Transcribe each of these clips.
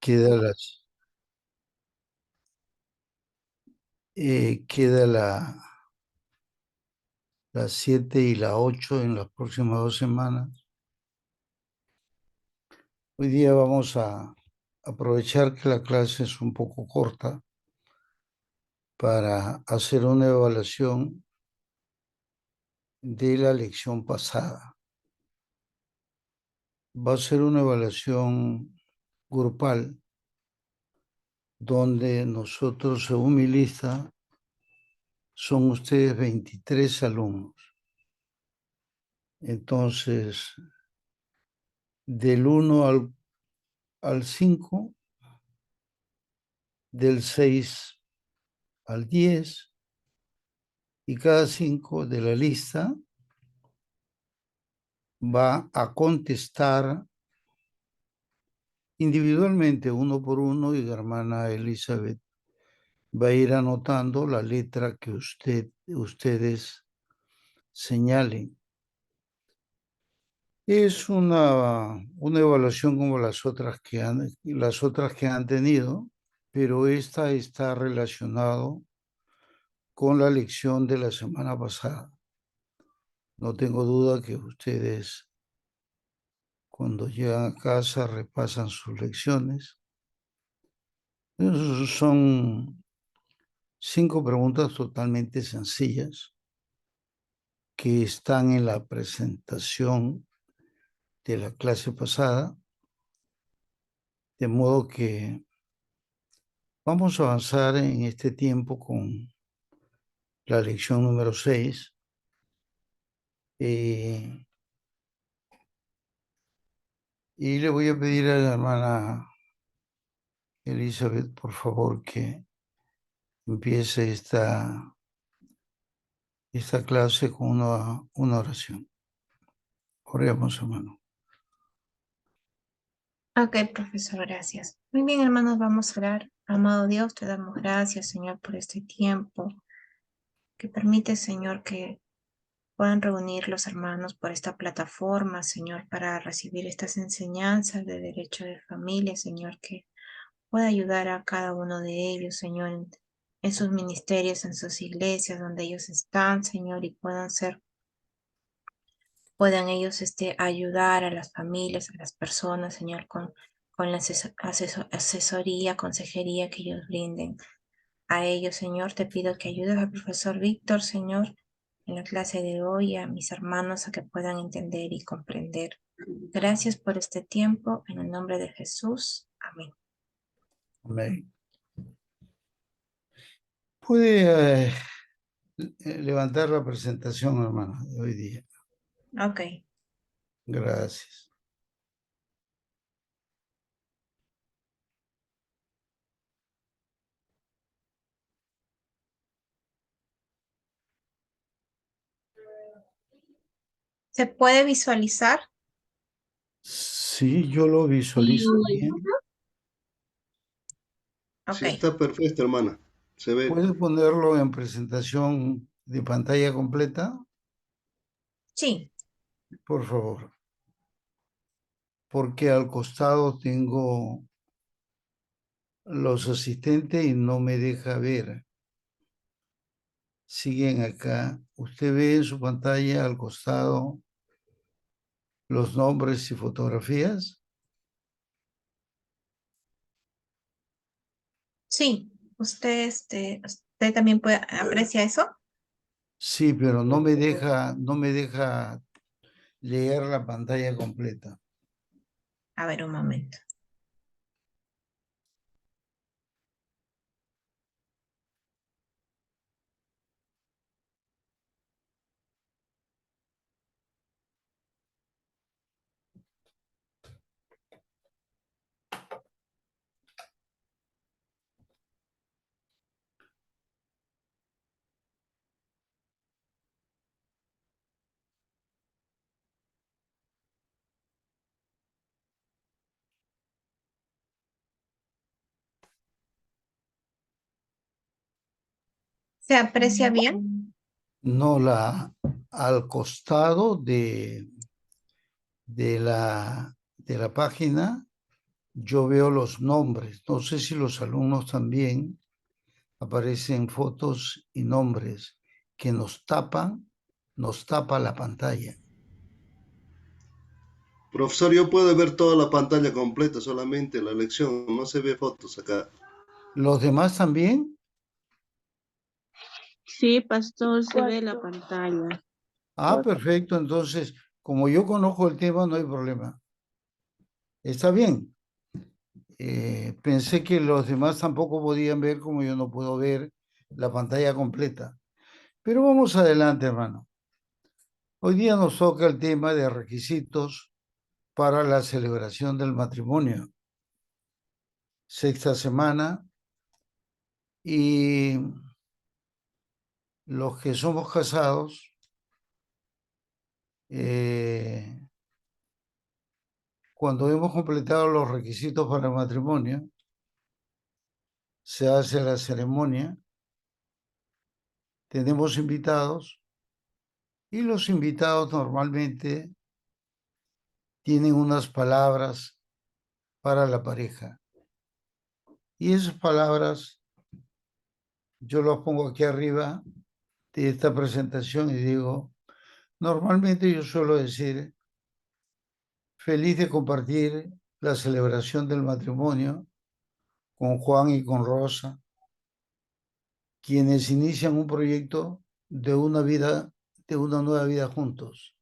Queda queda las 7 y la 8 en las próximas 2 semanas. Hoy día vamos a aprovechar que la clase es un poco corta para hacer una evaluación de la lección pasada. Va a ser una evaluación grupal donde nosotros, según mi lista, son ustedes 23 alumnos. Entonces, del 1 al 5, del 6 al 10, y cada 5 de la lista va a contestar individualmente, uno por uno, y la hermana Elizabeth va a ir anotando la letra que ustedes señalen. Es una evaluación como las otras que han tenido, pero esta está relacionado con la lección de la semana pasada. No tengo duda que ustedes, cuando llegan a casa, repasan sus lecciones. Son 5 preguntas totalmente sencillas que están en la presentación de la clase pasada, de modo que vamos a avanzar en este tiempo con la lección número 6. Y le voy a pedir a la hermana Elizabeth, por favor, que empiece esta clase con una oración. Oremos, hermano. Ok, profesor, gracias. Muy bien, hermanos, vamos a orar. Amado Dios, te damos gracias, Señor, por este tiempo que permite, Señor, que puedan reunir los hermanos por esta plataforma, Señor, para recibir estas enseñanzas de derecho de familia, Señor, que pueda ayudar a cada uno de ellos, Señor, en sus ministerios, en sus iglesias, donde ellos están, Señor, y puedan ellos ayudar a las familias, a las personas, Señor, con la asesoría, consejería que ellos brinden a ellos, Señor. Te pido que ayudes al profesor Víctor, Señor, en la clase de hoy, a mis hermanos a que puedan entender y comprender. Gracias por este tiempo, en el nombre de Jesús. Amén. Amén. Puede levantar la presentación, hermana, de hoy día. Ok. Gracias. ¿Se puede visualizar? Sí, yo lo visualizo bien. Ok. Sí, está perfecto, hermana. Se ve. ¿Puedes ponerlo en presentación de pantalla completa? Sí. Por favor. Porque al costado tengo los asistentes y no me deja ver. Siguen acá. Usted ve en su pantalla al costado los nombres y fotografías. Sí. ¿Usted también puede aprecia eso? Sí, pero no me deja leer la pantalla completa. A ver, un momento. ¿Se aprecia bien? No, al costado de la página yo veo los nombres. No sé si los alumnos también aparecen fotos y nombres que nos tapa la pantalla. Profesor, yo puedo ver toda la pantalla completa, solamente la lección, no se ve fotos acá. ¿Los demás también? Sí, pastor, se ve la pantalla. Ah, perfecto. Entonces, como yo conozco el tema, no hay problema. Está bien. Pensé que los demás tampoco podían ver como yo no puedo ver la pantalla completa. Pero vamos adelante, hermano. Hoy día nos toca el tema de requisitos para la celebración del matrimonio. Sexta semana, y los que somos casados, cuando hemos completado los requisitos para el matrimonio, se hace la ceremonia, tenemos invitados y los invitados normalmente tienen unas palabras para la pareja. Y esas palabras yo las pongo aquí arriba de esta presentación y digo, normalmente yo suelo decir, feliz de compartir la celebración del matrimonio con Juan y con Rosa, quienes inician un proyecto de una vida, de una nueva vida juntos.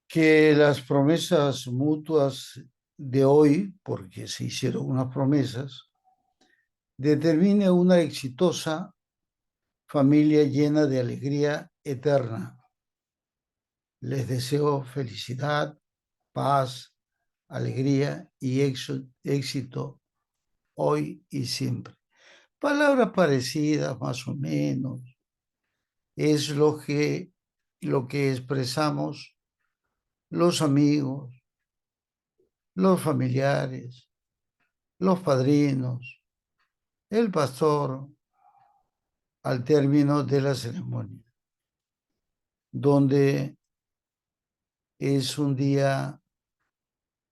Que las promesas mutuas de hoy, porque se hicieron unas promesas, determine una exitosa familia llena de alegría eterna. Les deseo felicidad, paz, alegría y éxito hoy y siempre. Palabras parecidas, más o menos, es lo que expresamos los amigos, los familiares, los padrinos, el pastor al término de la ceremonia, donde es un día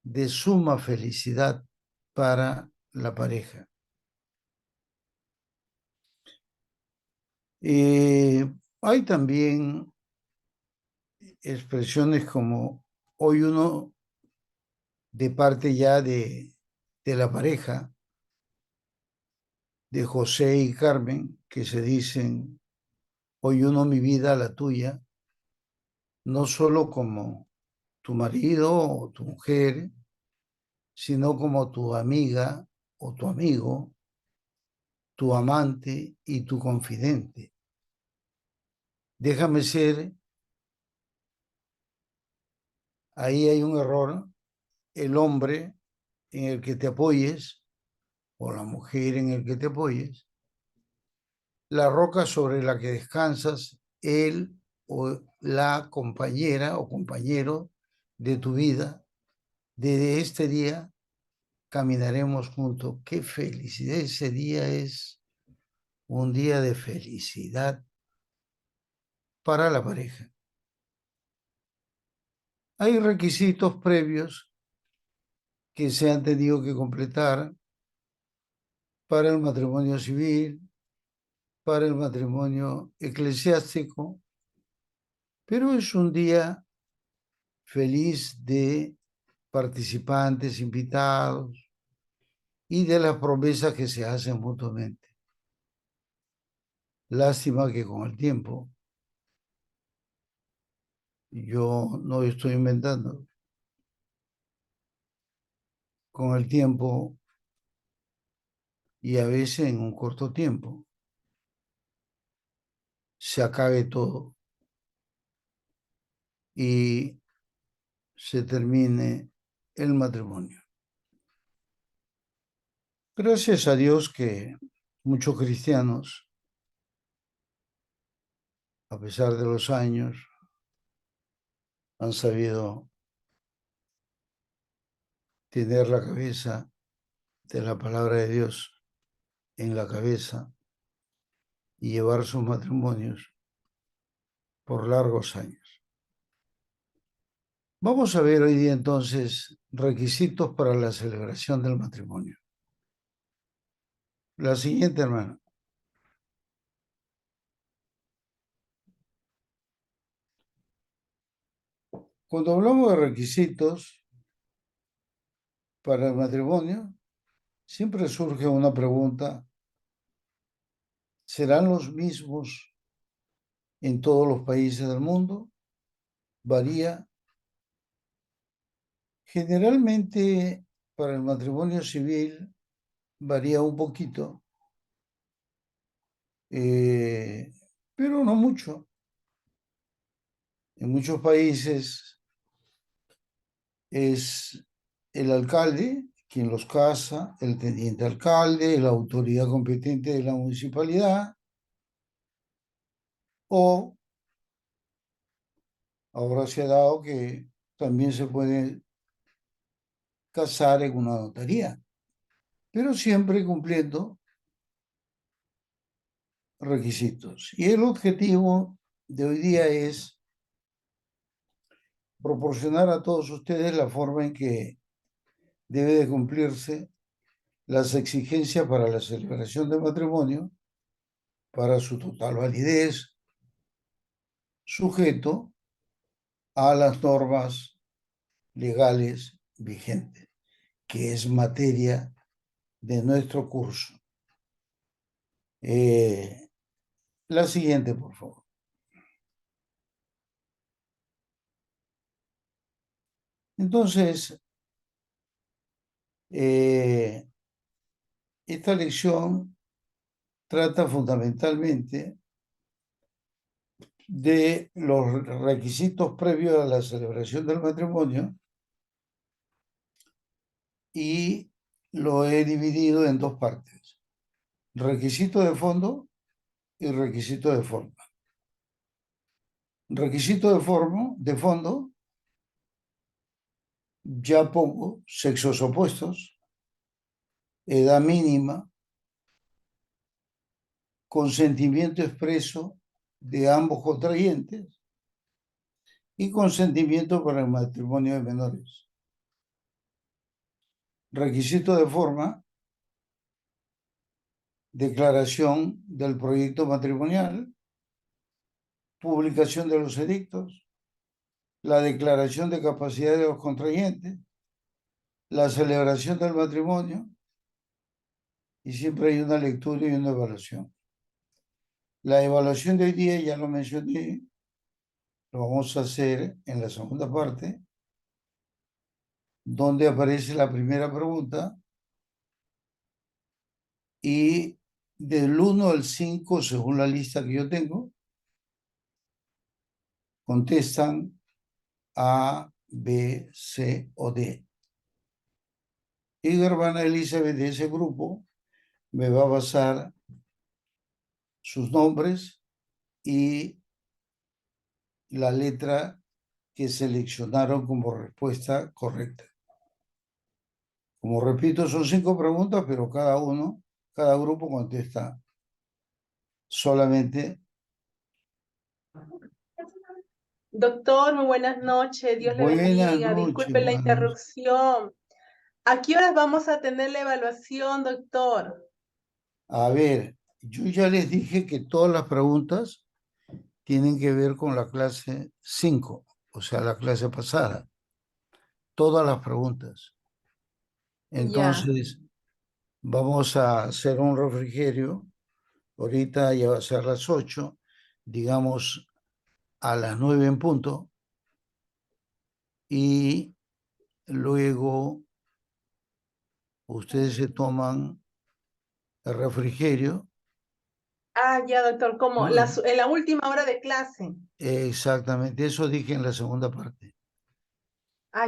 de suma felicidad para la pareja. Hay también expresiones como hoy uno de parte ya de la pareja, de José y Carmen, que se dicen, hoy uno mi vida, la tuya, no solo como tu marido o tu mujer, sino como tu amiga o tu amigo, tu amante y tu confidente. Déjame ser, ahí hay un error, el hombre en el que te apoyes o la mujer en el que te apoyes, la roca sobre la que descansas, él o la compañera o compañero de tu vida. Desde este día caminaremos juntos. Qué felicidad. Ese día es un día de felicidad para la pareja. Hay requisitos previos que se han tenido que completar para el matrimonio civil, para el matrimonio eclesiástico, pero es un día feliz de participantes, invitados y de las promesas que se hacen mutuamente. Lástima que con el tiempo, yo no estoy inventando, con el tiempo y a veces en un corto tiempo, se acabe todo y se termine el matrimonio. Gracias a Dios que muchos cristianos, a pesar de los años, han sabido tener la cabeza de la palabra de Dios en la cabeza y llevar sus matrimonios por largos años. Vamos a ver hoy día entonces requisitos para la celebración del matrimonio. La siguiente, hermana. Cuando hablamos de requisitos para el matrimonio, siempre surge una pregunta: ¿serán los mismos en todos los países del mundo? ¿Varía? Generalmente, para el matrimonio civil varía un poquito, pero no mucho. En muchos países es el alcalde quien los casa, el teniente alcalde, la autoridad competente de la municipalidad, o ahora se ha dado que también se puede casar en una notaría, pero siempre cumpliendo requisitos. Y el objetivo de hoy día es proporcionar a todos ustedes la forma en que debe de cumplirse las exigencias para la celebración del matrimonio, para su total validez, sujeto a las normas legales vigentes, que es materia de nuestro curso. La siguiente, por favor. Entonces, esta lección trata fundamentalmente de los requisitos previos a la celebración del matrimonio y lo he dividido en dos partes: requisito de fondo y requisito de forma. Requisito de fondo, ya pongo sexos opuestos, edad mínima, consentimiento expreso de ambos contrayentes y consentimiento para el matrimonio de menores. Requisito de forma: declaración del proyecto matrimonial, publicación de los edictos, la declaración de capacidad de los contrayentes, la celebración del matrimonio, y siempre hay una lectura y una evaluación. La evaluación de hoy día, ya lo mencioné, lo vamos a hacer en la segunda parte, donde aparece la primera pregunta, y del 1 al 5, según la lista que yo tengo, contestan A, B, C o D. Y la hermana Elizabeth de ese grupo me va a pasar sus nombres y la letra que seleccionaron como respuesta correcta. Como repito, son 5 preguntas, pero cada grupo contesta solamente. Doctor, muy buenas noches. Dios le Buenas bendiga. noches, Disculpe la buenas noches. interrupción. ¿A qué horas vamos a tener la evaluación, doctor? A ver, yo ya les dije que todas las preguntas tienen que ver con la clase 5, o sea, la clase pasada. Todas las preguntas. Entonces, vamos a hacer un refrigerio. Ahorita ya va a ser las 8, digamos a las 9 en punto. Y luego ustedes se toman el refrigerio. Ya, doctor, como ¿No? en la última hora de clase. Exactamente, eso dije en la segunda parte.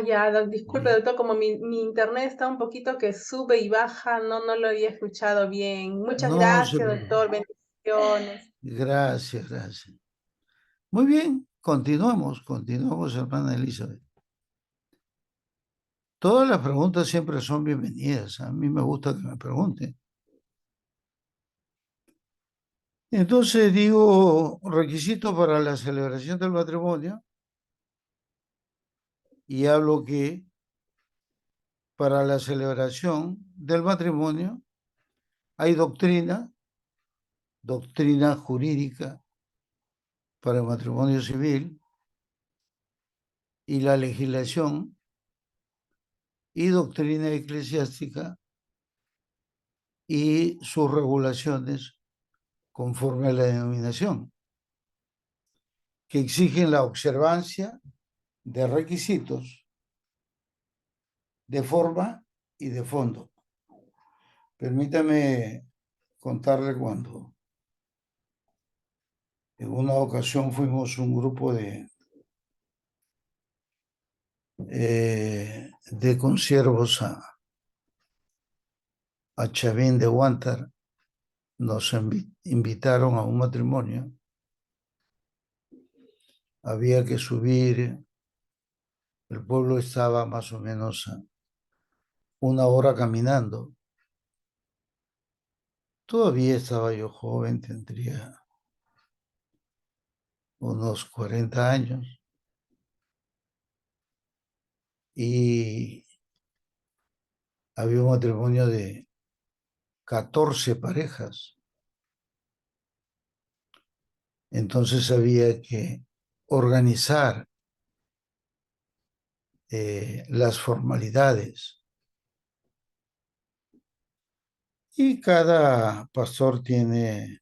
Ya, disculpe, Sí. doctor, como mi internet está un poquito que sube y baja, no lo había escuchado bien. Muchas No se gracias, doctor, bendiciones. Gracias, gracias. Muy bien, continuamos, hermana Elizabeth. Todas las preguntas siempre son bienvenidas. A mí me gusta que me pregunten. Entonces digo, requisito para la celebración del matrimonio. y hablo que para la celebración del matrimonio hay doctrina jurídica para el matrimonio civil y la legislación y doctrina eclesiástica y sus regulaciones conforme a la denominación, que exigen la observancia de requisitos de forma y de fondo. Permítame contarle cuando en una ocasión fuimos un grupo de consiervos a Chavín de Huántar. Nos invitaron a un matrimonio. Había que subir, el pueblo estaba más o menos a 1 hora caminando. Todavía estaba yo joven, tendría unos 40 años. Y había un matrimonio de 14 parejas. Entonces había que organizar las formalidades. Y cada pastor tiene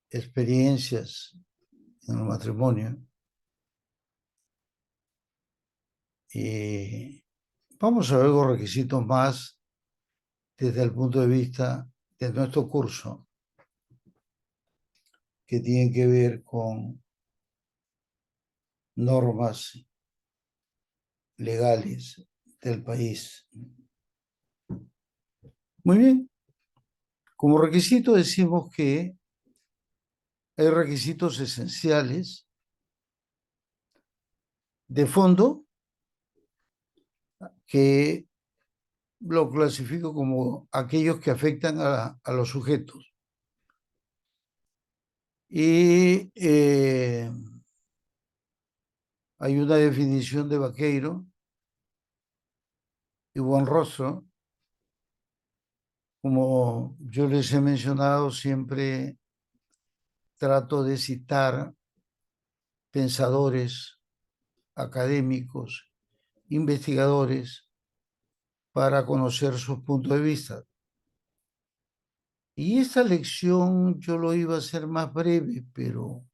experiencias en el matrimonio. Y vamos a ver los requisitos más desde el punto de vista de nuestro curso, que tienen que ver con normas legales del país. Muy bien. Como requisito decimos que hay requisitos esenciales de fondo que lo clasifico como aquellos que afectan a los sujetos. Y hay una definición de vaqueiro y buen rostro. Como yo les he mencionado, siempre trato de citar pensadores, académicos, investigadores, para conocer sus puntos de vista. Y esta lección yo lo iba a hacer más breve, pero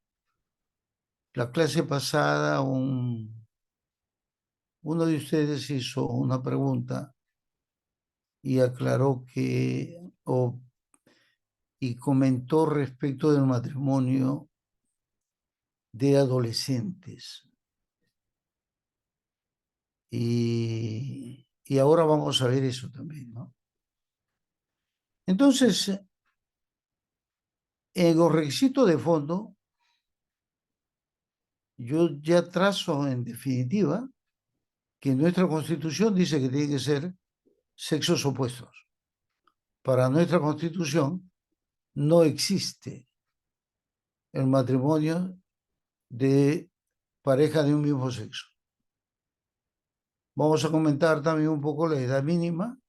la clase pasada uno de ustedes hizo una pregunta y aclaró y comentó respecto del matrimonio de adolescentes. Y ahora vamos a ver eso también, ¿no? Entonces, en los requisitos de fondo, yo ya trazo en definitiva que nuestra Constitución dice que tiene que ser sexos opuestos. Para nuestra Constitución no existe el matrimonio de pareja de un mismo sexo. Vamos a comentar también un poco la edad mínima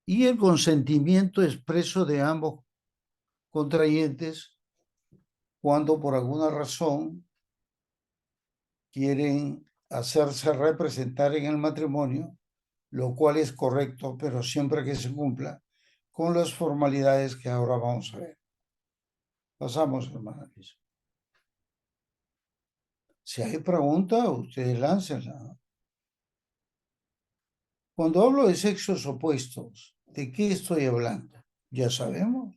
y el consentimiento expreso de ambos contrayentes cuando por alguna razón quieren hacerse representar en el matrimonio, lo cual es correcto, pero siempre que se cumpla con las formalidades que ahora vamos a ver. Pasamos, hermana Lisa. Si hay preguntas, ustedes láncenla. Cuando hablo de sexos opuestos, ¿de qué estoy hablando? Ya sabemos.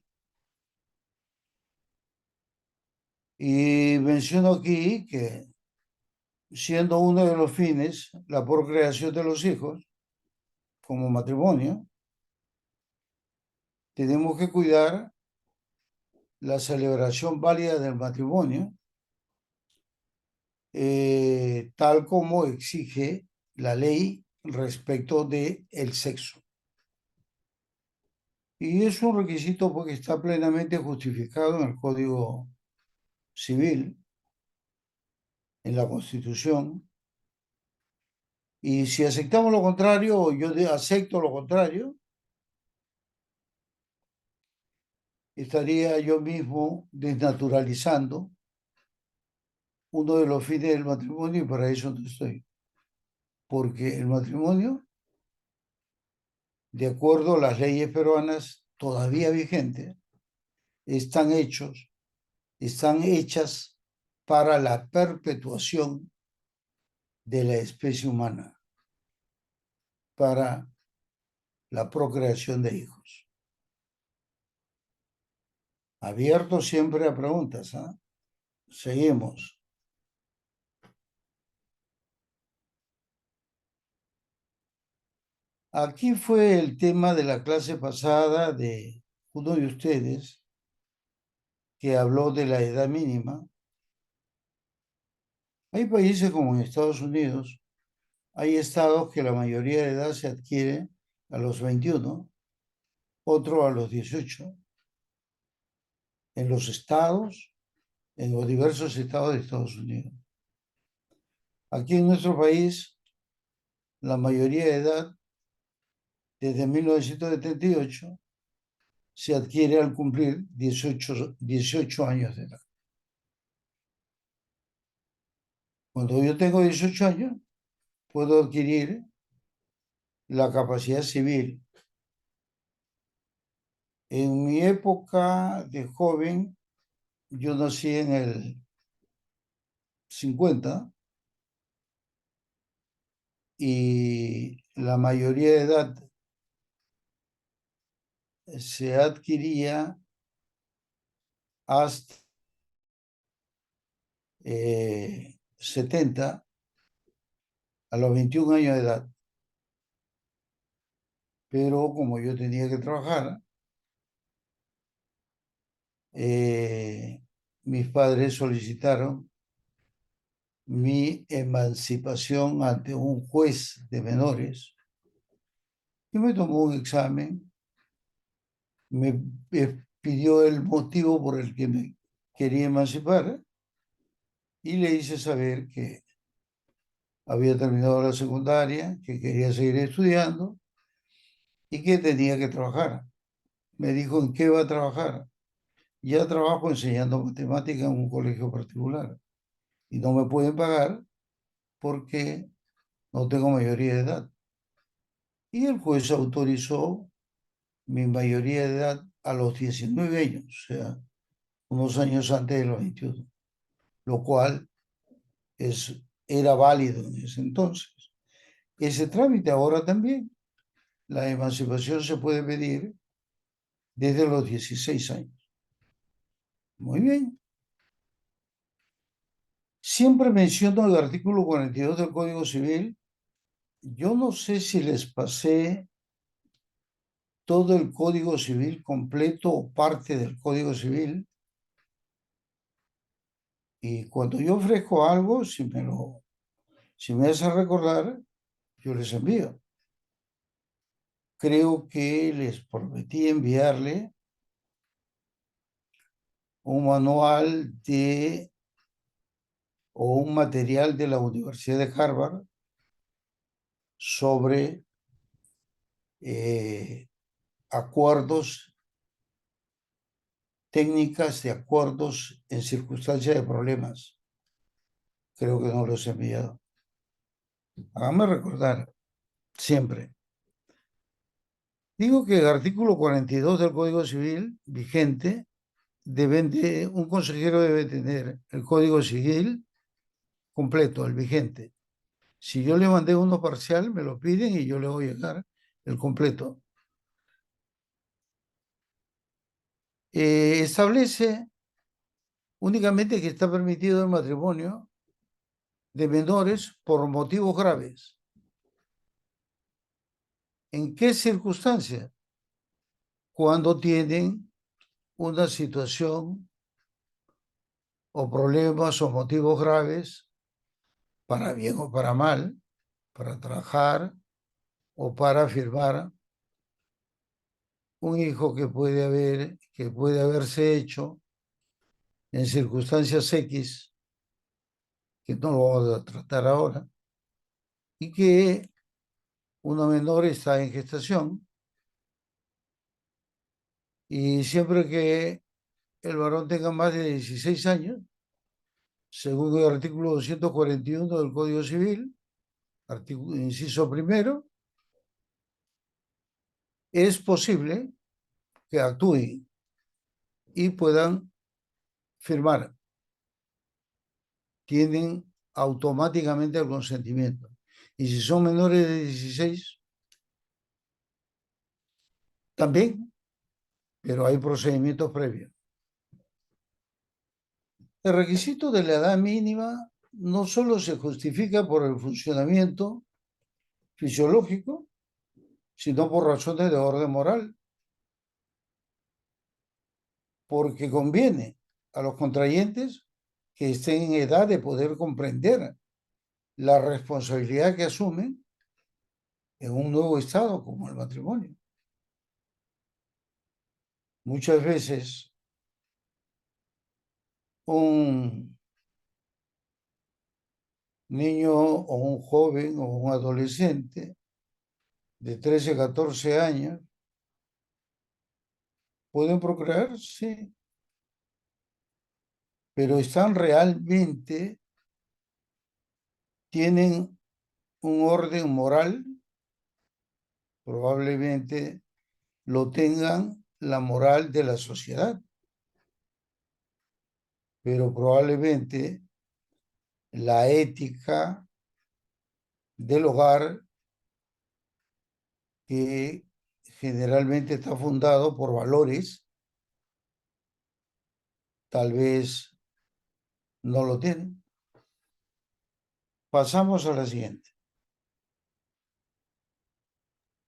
Y menciono aquí que siendo uno de los fines la procreación de los hijos, como matrimonio, tenemos que cuidar la celebración válida del matrimonio, tal como exige la ley respecto del sexo. Y es un requisito porque está plenamente justificado en el Código Civil, en la Constitución, Y si aceptamos lo contrario, o yo acepto lo contrario, estaría yo mismo desnaturalizando uno de los fines del matrimonio y para eso no estoy. Porque el matrimonio, de acuerdo a las leyes peruanas todavía vigentes, están hechas para la perpetuación de la especie humana, para la procreación de hijos. Abierto siempre a preguntas, ¿ah? Seguimos. Aquí fue el tema de la clase pasada de uno de ustedes que habló de la edad mínima. Hay países como en Estados Unidos, hay estados que la mayoría de edad se adquiere a los 21, otro a los 18. En los estados, en los diversos estados de Estados Unidos. Aquí en nuestro país, la mayoría de edad, desde 1978, se adquiere al cumplir 18 años de edad. Cuando yo tengo 18 años, puedo adquirir la capacidad civil. En mi época de joven, yo nací en el 50 y la mayoría de edad se adquiría hasta 70 a los 21 años de edad. Pero como yo tenía que trabajar, mis padres solicitaron mi emancipación ante un juez de menores y me tomó un examen, me pidió el motivo por el que me quería emancipar y le hice saber que había terminado la secundaria, que quería seguir estudiando y que tenía que trabajar. Me dijo, ¿en qué va a trabajar? Ya trabajo enseñando matemáticas en un colegio particular y no me pueden pagar porque no tengo mayoría de edad. Y el juez autorizó mi mayoría de edad a los 19 años, o sea, unos años antes de los 21, lo cual era válido en ese entonces. Ese trámite ahora también. La emancipación se puede pedir desde los 16 años. Muy bien. Siempre menciono el artículo 42 del Código Civil. Yo no sé si les pasé todo el Código Civil completo o parte del Código Civil. Y cuando yo ofrezco algo, si me hace recordar, yo les envío. Creo que les prometí enviarle un manual o un material de la Universidad de Harvard sobre acuerdos, técnicas de acuerdos en circunstancias de problemas. Creo que no los he enviado. Háganme recordar, siempre. Digo que el artículo 42 del Código Civil vigente, un consejero debe tener el Código Civil completo, el vigente. Si yo le mandé uno parcial, me lo piden y yo le voy a llegar el completo. Establece únicamente que está permitido el matrimonio de menores por motivos graves. ¿En qué circunstancias? Cuando tienen una situación o problemas o motivos graves, para bien o para mal, para trabajar o para firmar un hijo que puede haberse hecho en circunstancias X, que no lo vamos a tratar ahora, y que una menor está en gestación, y siempre que el varón tenga más de 16 años, según el artículo 241 del Código Civil, inciso primero, es posible que actúen y puedan firmar. Tienen automáticamente el consentimiento. Y si son menores de 16, también, pero hay procedimientos previos. El requisito de la edad mínima no solo se justifica por el funcionamiento fisiológico, sino por razones de orden moral, porque conviene a los contrayentes que estén en edad de poder comprender la responsabilidad que asumen en un nuevo estado como el matrimonio. Muchas veces un niño o un joven o un adolescente de 13, 14 años pueden procrear, sí, pero están realmente, tienen un orden moral, probablemente lo tengan la moral de la sociedad, pero probablemente la ética del hogar, que generalmente está fundado por valores, tal vez no lo tienen. Pasamos a la siguiente.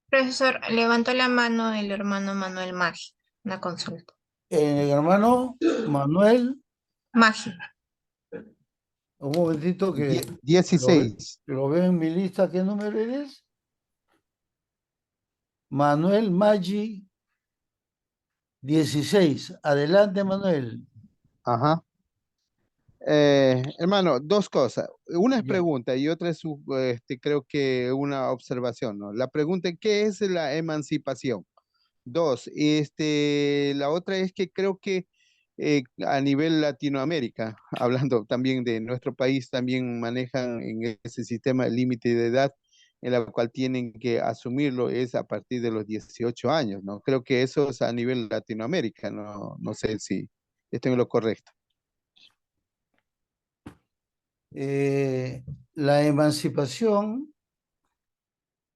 Profesor, levantó la mano el hermano Manuel Maggi. Una consulta. El hermano Manuel, Maggi. un momentito que 16. lo veo en mi lista. ¿Qué número eres? Manuel Maggi, 16. Adelante, Manuel. Ajá. Hermano, dos cosas. Una es Ya. pregunta y otra es, creo que una observación, ¿no? La pregunta es, ¿qué es la emancipación? Dos, la otra es que creo que a nivel Latinoamérica, hablando también de nuestro país, también manejan en ese sistema el límite de edad en la cual tienen que asumirlo es a partir de los 18 años, ¿no? Creo que eso es a nivel Latinoamérica, no, no sé si estoy en lo correcto. La emancipación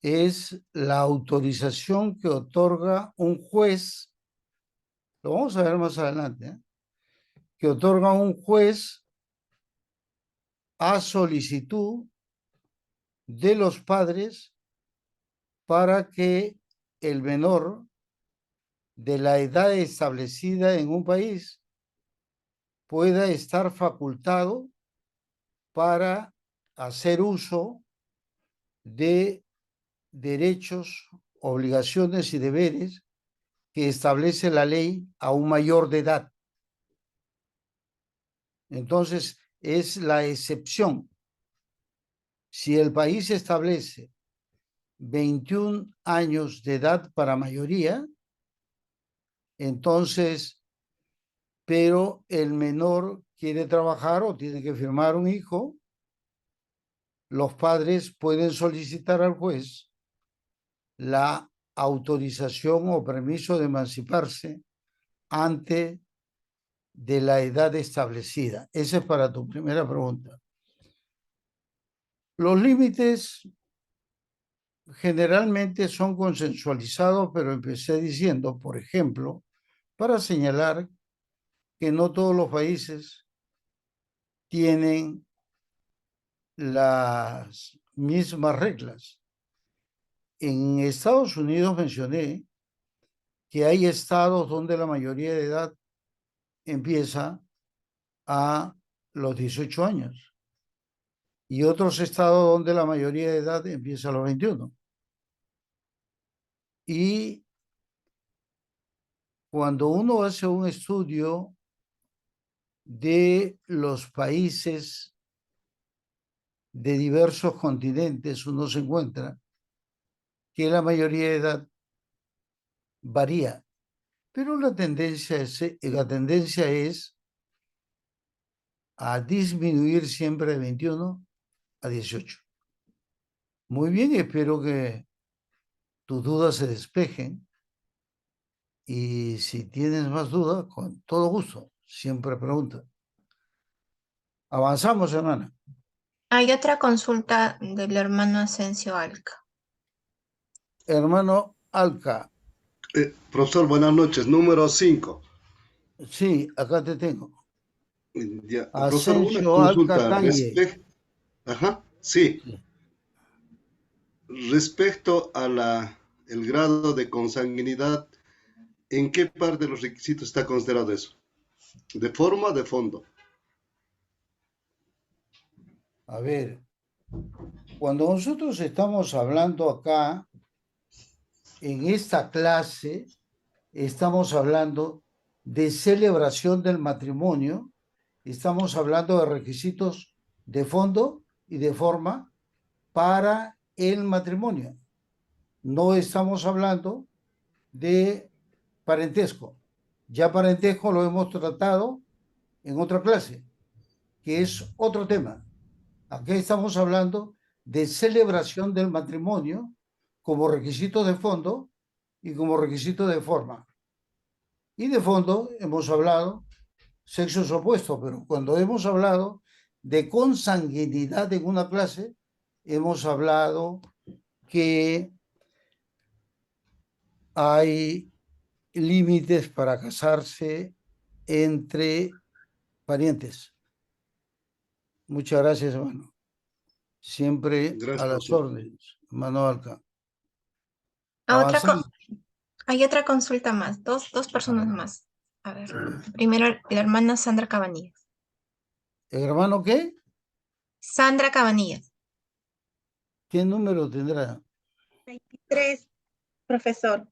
es la autorización que otorga un juez, lo vamos a ver más adelante, que otorga un juez a solicitud de los padres para que el menor de la edad establecida en un país pueda estar facultado para hacer uso de derechos, obligaciones y deberes que establece la ley a un mayor de edad. Entonces, es la excepción. Si el país establece 21 años de edad para mayoría, entonces, pero el menor quiere trabajar o tiene que firmar un hijo, los padres pueden solicitar al juez la autorización o permiso de emanciparse antes de la edad establecida. Esa es para tu primera pregunta. Los límites generalmente son consensualizados, pero empecé diciendo, por ejemplo, para señalar que no todos los países tienen las mismas reglas. En Estados Unidos mencioné que hay estados donde la mayoría de edad empieza a los 18 años y otros estados donde la mayoría de edad empieza a los 21. Y cuando uno hace un estudio de los países de diversos continentes uno se encuentra que la mayoría de edad varía, pero la tendencia es a disminuir siempre de 21 a 18. Muy bien, espero que tus dudas se despejen y si tienes más dudas, con todo gusto, siempre pregunta. Avanzamos, hermana. Hay otra consulta del hermano Asensio Alca. Hermano Alca, Profesor, buenas noches. Número 5. sí, acá te tengo. Ya. Profesor, una Asensio Alca consulta Talle. Ajá, sí. Sí. Respecto a el grado de consanguinidad, ¿en qué parte de los requisitos está considerado eso? ¿De forma o de fondo? A ver, cuando nosotros estamos hablando acá, en esta clase, estamos hablando de celebración del matrimonio, estamos hablando de requisitos de fondo y de forma para el matrimonio. No estamos hablando de parentesco. Ya parentesco lo hemos tratado en otra clase, que es otro tema. Aquí estamos hablando de celebración del matrimonio como requisito de fondo y como requisito de forma. Y de fondo hemos hablado sexos opuestos, pero cuando hemos hablado de consanguinidad en una clase, hemos hablado que hay límites para casarse entre parientes. Muchas gracias, hermano. Siempre a Gracias, las profesor. órdenes, hermano Alca. Otra, Avanzamos. hay otra consulta más, dos personas más. A ver, primero la hermana Sandra Cabanillas. ¿El hermano qué? Sandra Cabanillas. ¿Qué número tendrá? 23, profesor.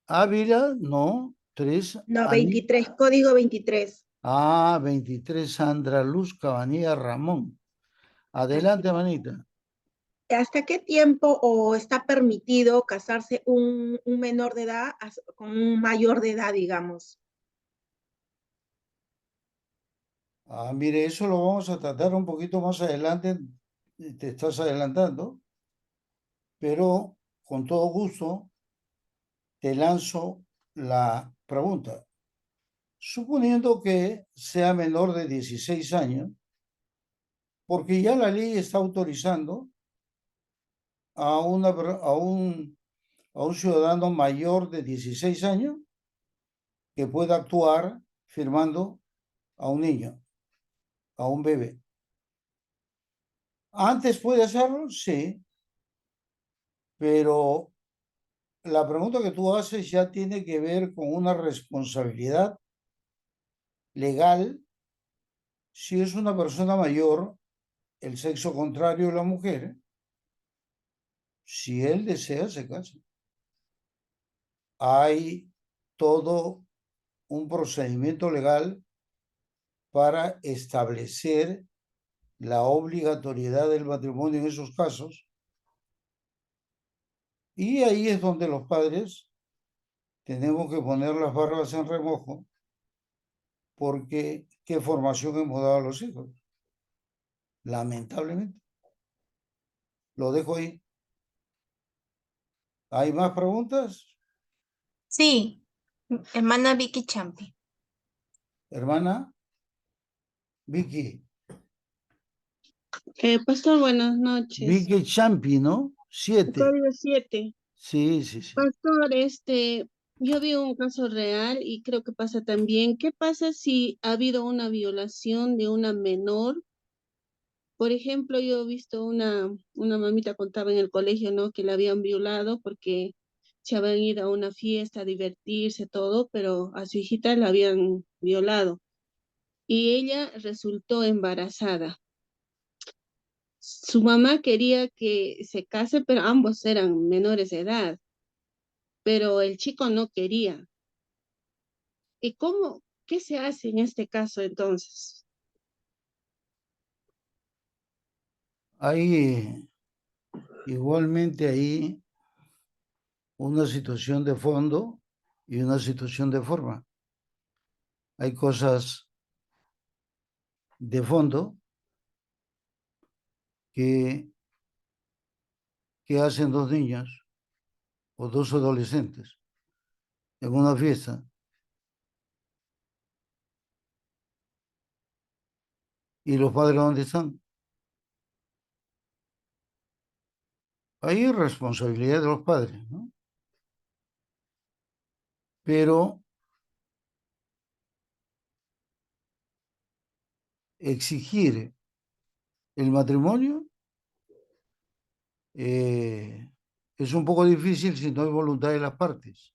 Ávila, no. 3, No, 23, código 23. 23, Sandra Luz Cabanilla Ramón. Así Adelante, es. manita. ¿Hasta qué tiempo o está permitido casarse un menor de edad con un mayor de edad, digamos? Mire, eso lo vamos a tratar un poquito más adelante. Te estás adelantando, pero con todo gusto te lanzo la pregunta. Suponiendo que sea menor de 16 años, porque ya la ley está autorizando a, a un ciudadano mayor de 16 años que pueda actuar firmando a un niño, a un bebé. ¿Antes puede hacerlo? Sí, pero la pregunta que tú haces ya tiene que ver con una responsabilidad legal. Si es una persona mayor, el sexo contrario de la mujer, si él desea, se casa. Hay todo un procedimiento legal para establecer la obligatoriedad del matrimonio en esos casos. Y ahí es donde los padres tenemos que poner las barbas en remojo, porque qué formación hemos dado a los hijos. Lamentablemente. Lo dejo ahí. ¿Hay más preguntas? Sí, hermana Vicky Champi. Hermana Vicky. Pastor, buenas noches. Vicky Champi, ¿no? 7. Código 7. Sí, sí, sí. Pastor, yo vi un caso real y creo que pasa también. ¿Qué pasa si ha habido una violación de una menor? Por ejemplo, yo he visto una mamita contaba en el colegio, ¿no? Que la habían violado porque se habían ido a una fiesta a divertirse, todo, pero a su hijita la habían violado y ella resultó embarazada. Su mamá quería que se case, pero ambos eran menores de edad, pero el chico no quería. ¿Y qué se hace en este caso entonces? Hay igualmente ahí una situación de fondo y una situación de forma. Hay cosas de fondo que hacen dos niños o dos adolescentes en una fiesta. ¿Y los padres dónde están? Hay responsabilidad de los padres, ¿no? Pero exigir el matrimonio es un poco difícil si no hay voluntad de las partes.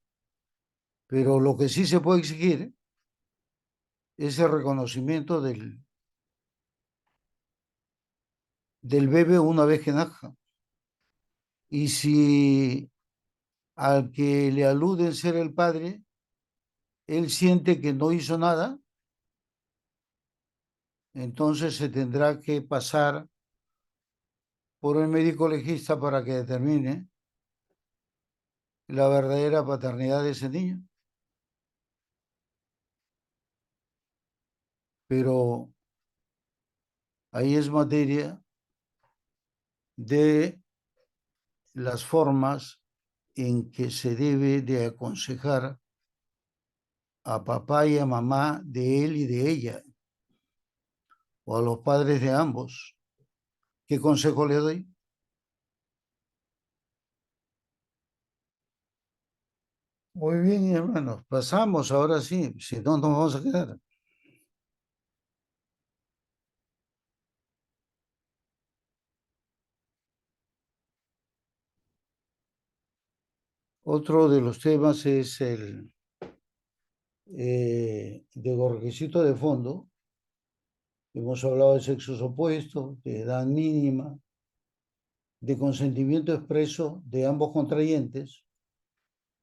Pero lo que sí se puede exigir es el reconocimiento del bebé una vez que nazca. Y si al que le aluden ser el padre, él siente que no hizo nada, entonces se tendrá que pasar por el médico legista para que determine la verdadera paternidad de ese niño. Pero ahí es materia de las formas en que se debe de aconsejar a papá y a mamá de él y de ella, o a los padres de ambos. ¿Qué consejo le doy? Muy bien, hermanos, pasamos ahora sí, si no nos vamos a quedar. Otro de los temas es el de requisito de fondo. Hemos hablado de sexos opuestos, de edad mínima, de consentimiento expreso de ambos contrayentes.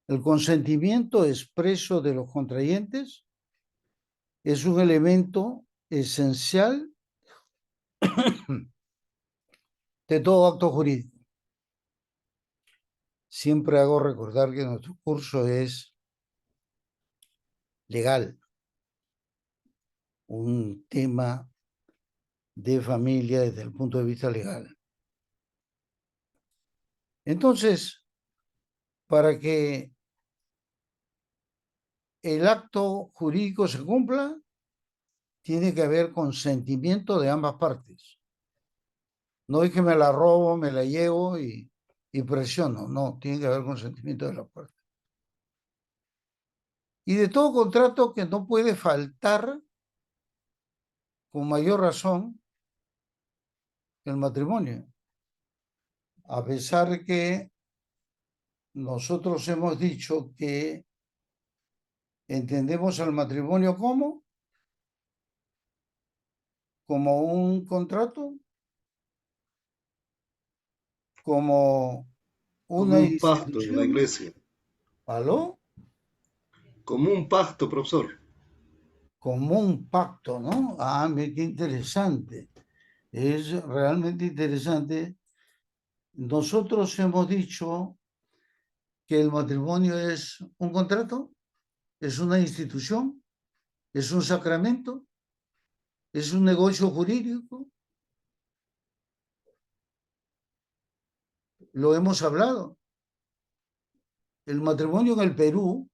El consentimiento expreso de los contrayentes es un elemento esencial de todo acto jurídico. Siempre hago recordar que nuestro curso es legal, un tema de familia desde el punto de vista legal. Entonces, para que el acto jurídico se cumpla, tiene que haber consentimiento de ambas partes. No es que me la robo, me la llevo y presiono. No, tiene que haber consentimiento de las partes. Y de todo contrato que no puede faltar, con mayor razón, el matrimonio. A pesar que nosotros hemos dicho que entendemos al matrimonio como un contrato, como Como una un pacto en la institución. iglesia. ¿Aló? Como un pacto, profesor. Como un pacto, ¿no? Ah, mira qué interesante. Es realmente interesante. Nosotros hemos dicho que el matrimonio es un contrato, es una institución, es un sacramento, es un negocio jurídico. Lo hemos hablado. El matrimonio en el Perú,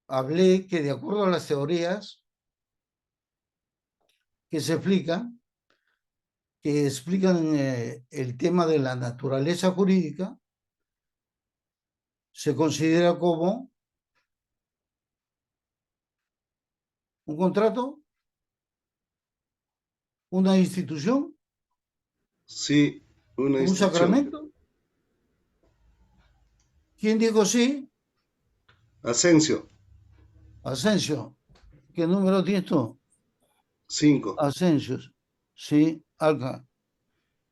hablé que de acuerdo a las teorías que se explican, el tema de la naturaleza jurídica, se considera como un contrato, una institución, Sí, una un institución. sacramento. ¿Quién dijo sí? Asensio, Asensio. ¿Qué número tienes tú? 5. Asensio. Sí, Alca.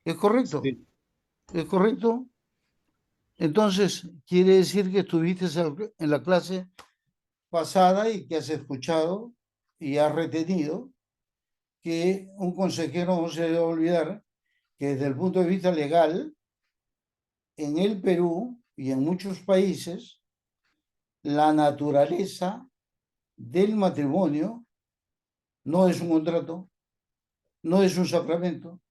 ¿Es correcto? Sí, ¿Es correcto? Entonces, quiere decir que estuviste en la clase pasada y que has escuchado y has retenido que un consejero no se debe olvidar que desde el punto de vista legal, en el Perú y en muchos países, la naturaleza del matrimonio no es un contrato, no es un sacramento,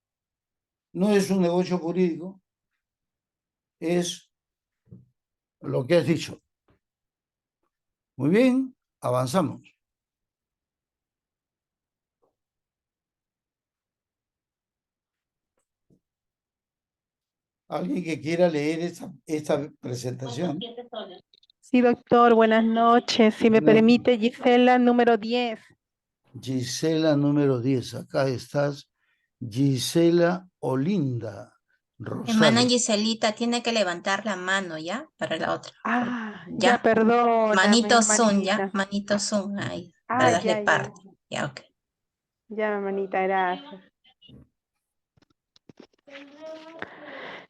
no es un negocio jurídico, es lo que has dicho. Muy bien, avanzamos. ¿Alguien que quiera leer esta presentación? Sí, doctor, buenas noches. Si me Buenas- permite, Gisela, número 10. Gisela número 10, acá estás. Gisela Olinda Hermana Rosales. Giselita tiene que levantar la mano, ¿ya? Para la otra. Ah, Ya. ya, perdóname, Manito zoom, ¿ya? hermanita. Manito zoom ahí. Ah, Para darle ya, parte. Ya, ok. ya, hermanita, gracias.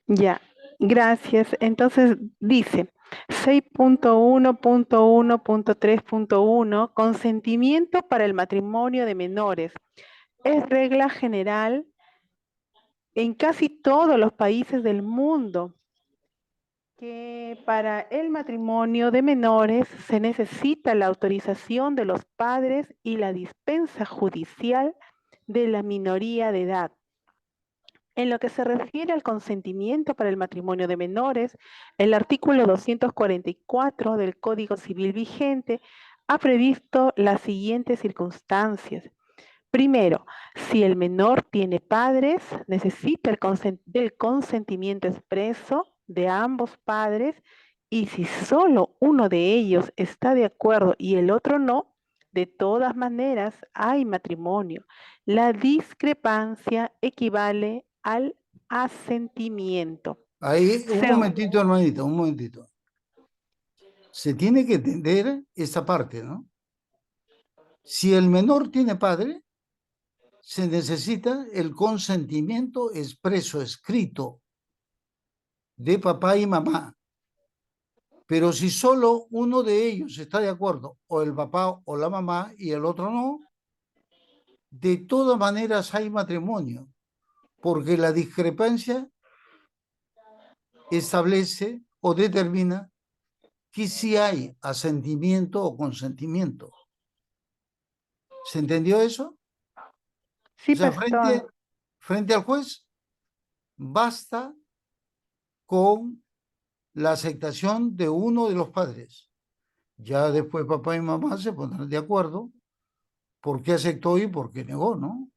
Ya, gracias. Entonces dice 6.1.1.3.1, consentimiento para el matrimonio de menores. Es regla general en casi todos los países del mundo que para el matrimonio de menores se necesita la autorización de los padres y la dispensa judicial de la minoría de edad. En lo que se refiere al consentimiento para el matrimonio de menores, el artículo 244 del Código Civil vigente ha previsto las siguientes circunstancias. Primero, si el menor tiene padres, necesita el consentimiento expreso de ambos padres, y si solo uno de ellos está de acuerdo y el otro no, de todas maneras hay matrimonio. La discrepancia equivale al asentimiento. Ahí, un Seg- momentito, hermanita, un momentito. Se tiene que entender esta parte, ¿no? Si el menor tiene padre, se necesita el consentimiento expreso, escrito, de papá y mamá. Pero si solo uno de ellos está de acuerdo, o el papá o la mamá, y el otro no, de todas maneras hay matrimonio, porque la discrepancia establece o determina que sí hay asentimiento o consentimiento. ¿Se entendió eso? Sí, O sea, pastor. frente al juez, basta con la aceptación de uno de los padres. Ya después papá y mamá se pondrán de acuerdo por qué aceptó y por qué negó, ¿no?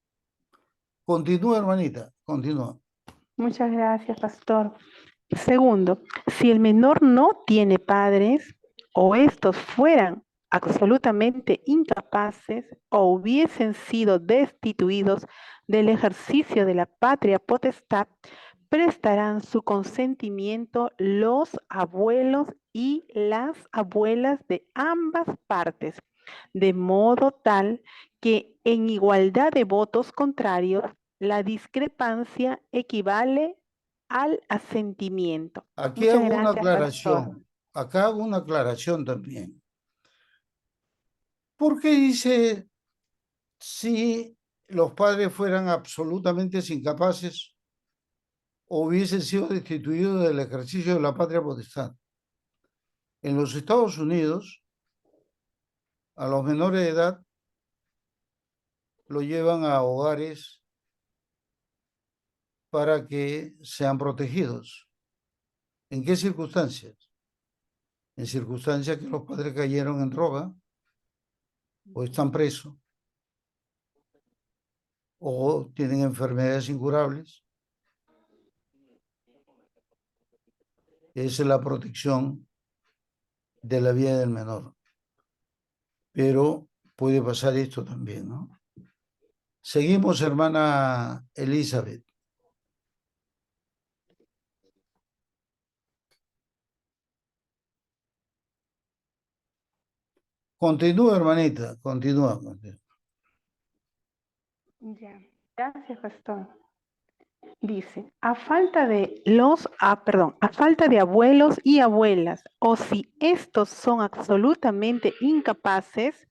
Continúa, hermanita, continúa. Muchas gracias, pastor. Segundo, si el menor no tiene padres o estos fueran absolutamente incapaces o hubiesen sido destituidos del ejercicio de la patria potestad, prestarán su consentimiento los abuelos y las abuelas de ambas partes, de modo tal que en igualdad de votos contrarios, la discrepancia equivale al asentimiento. Aquí Muchas hago una gracias, pastor. aclaración. Acá hago una aclaración también. ¿Por qué dice si los padres fueran absolutamente incapaces o hubiesen sido destituidos del ejercicio de la patria potestad? En los Estados Unidos, a los menores de edad lo llevan a hogares para que sean protegidos. ¿En qué circunstancias? En circunstancias que los padres cayeron en droga o están presos o tienen enfermedades incurables. Esa es la protección de la vida del menor. Pero puede pasar esto también, ¿no? Seguimos, hermana Elizabeth. Continúa, hermanita, continúa. Ya, gracias, pastor. Dice, a falta de abuelos y abuelas, o si estos son absolutamente incapaces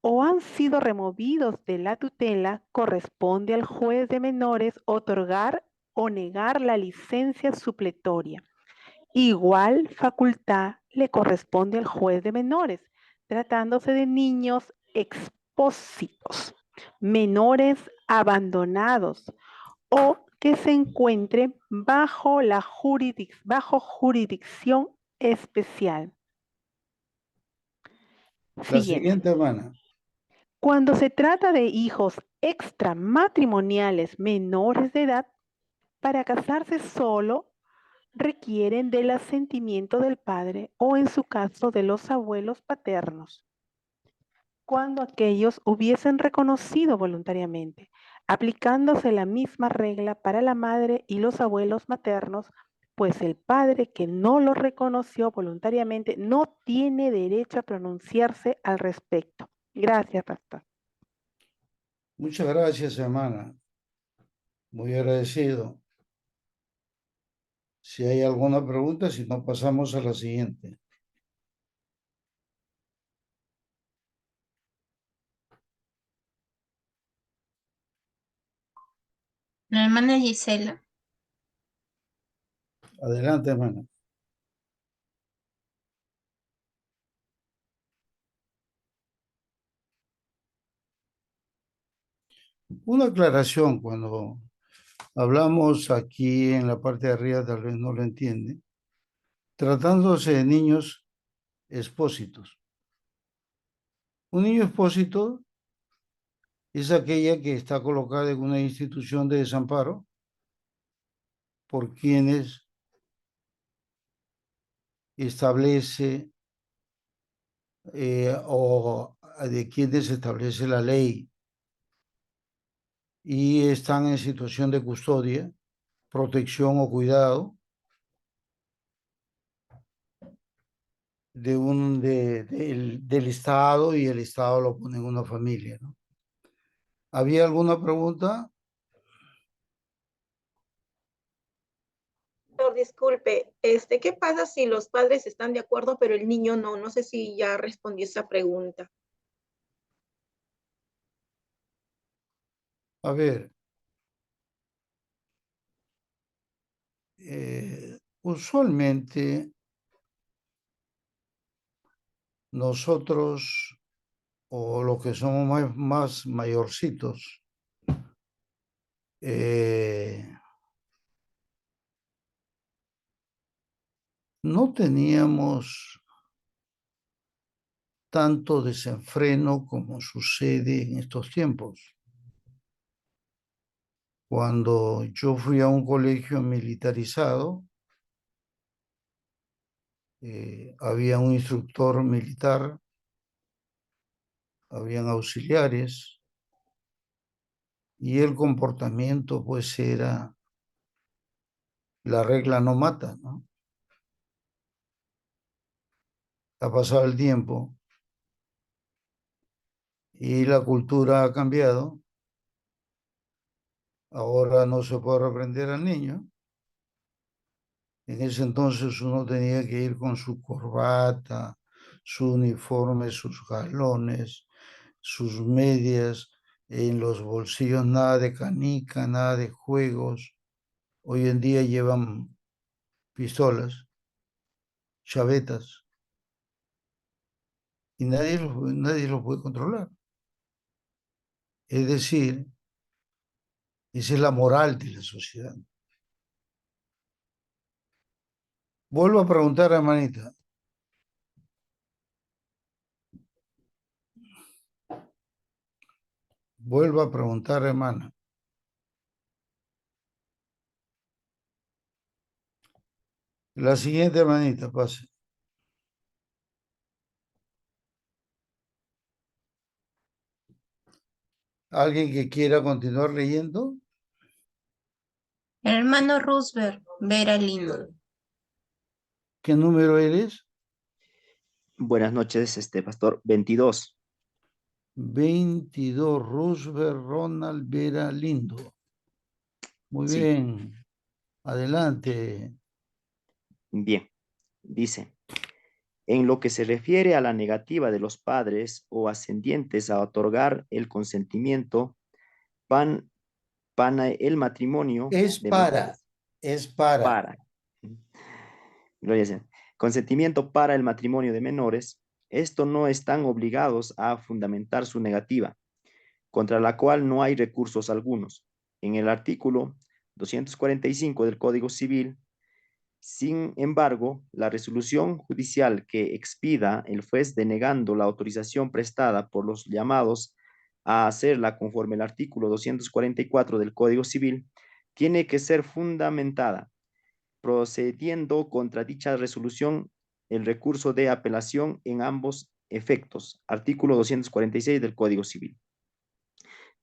o han sido removidos de la tutela, corresponde al juez de menores otorgar o negar la licencia supletoria. Igual facultad le corresponde al juez de menores, tratándose de niños expósitos, menores abandonados o que se encuentren bajo jurisdicción especial. La siguiente, hermana. Cuando se trata de hijos extramatrimoniales menores de edad, para casarse solo requieren del asentimiento del padre o en su caso de los abuelos paternos, cuando aquellos hubiesen reconocido voluntariamente, aplicándose la misma regla para la madre y los abuelos maternos, pues el padre que no lo reconoció voluntariamente no tiene derecho a pronunciarse al respecto. Gracias, pastor. Muchas gracias, hermana. Muy agradecido. Si hay alguna pregunta, si no, pasamos a la siguiente. La hermana Gisela. Adelante, hermana. Una aclaración, cuando hablamos aquí en la parte de arriba, tal vez no lo entiende, tratándose de niños expósitos. Un niño expósito es aquella que está colocada en una institución de desamparo por quienes establece o de quienes establece la ley y están en situación de custodia, protección o cuidado del Estado, y el Estado lo pone en una familia, ¿no? ¿Había alguna pregunta? Disculpe, ¿qué pasa si los padres están de acuerdo, pero el niño no? No sé si ya respondí esa pregunta. A ver, usualmente nosotros, o los que somos más mayorcitos, no teníamos tanto desenfreno como sucede en estos tiempos. Cuando yo fui a un colegio militarizado, había un instructor militar, habían auxiliares, y el comportamiento pues era, la regla no mata, ¿no? Ha pasado el tiempo y la cultura ha cambiado. Ahora no se puede reprender al niño. En ese entonces uno tenía que ir con su corbata, su uniforme, sus galones, sus medias, en los bolsillos nada de canica, nada de juegos. Hoy en día llevan pistolas, chavetas, y nadie los puede controlar. Es decir, esa es la moral de la sociedad. Vuelvo a preguntar, hermanita. Vuelvo a preguntar, hermana. La siguiente, hermanita, pase. ¿Alguien que quiera continuar leyendo? El hermano Roosevelt, Vera Lindo. ¿Qué número eres? Buenas noches, pastor. 22. 22, Roosevelt Ronald Vera Lindo. Muy Sí. bien. Adelante. Bien. Dice, en lo que se refiere a la negativa de los padres o ascendientes a otorgar el consentimiento, van para el matrimonio Es de para, menores. es para. Para. Gloria al Señor. Consentimiento para el matrimonio de menores. Esto no están obligados a fundamentar su negativa, contra la cual no hay recursos algunos. En el artículo 245 del Código Civil, sin embargo, la resolución judicial que expida el juez denegando la autorización prestada por los llamados a hacerla conforme al artículo 244 del Código Civil, tiene que ser fundamentada, procediendo contra dicha resolución el recurso de apelación en ambos efectos. Artículo 246 del Código Civil.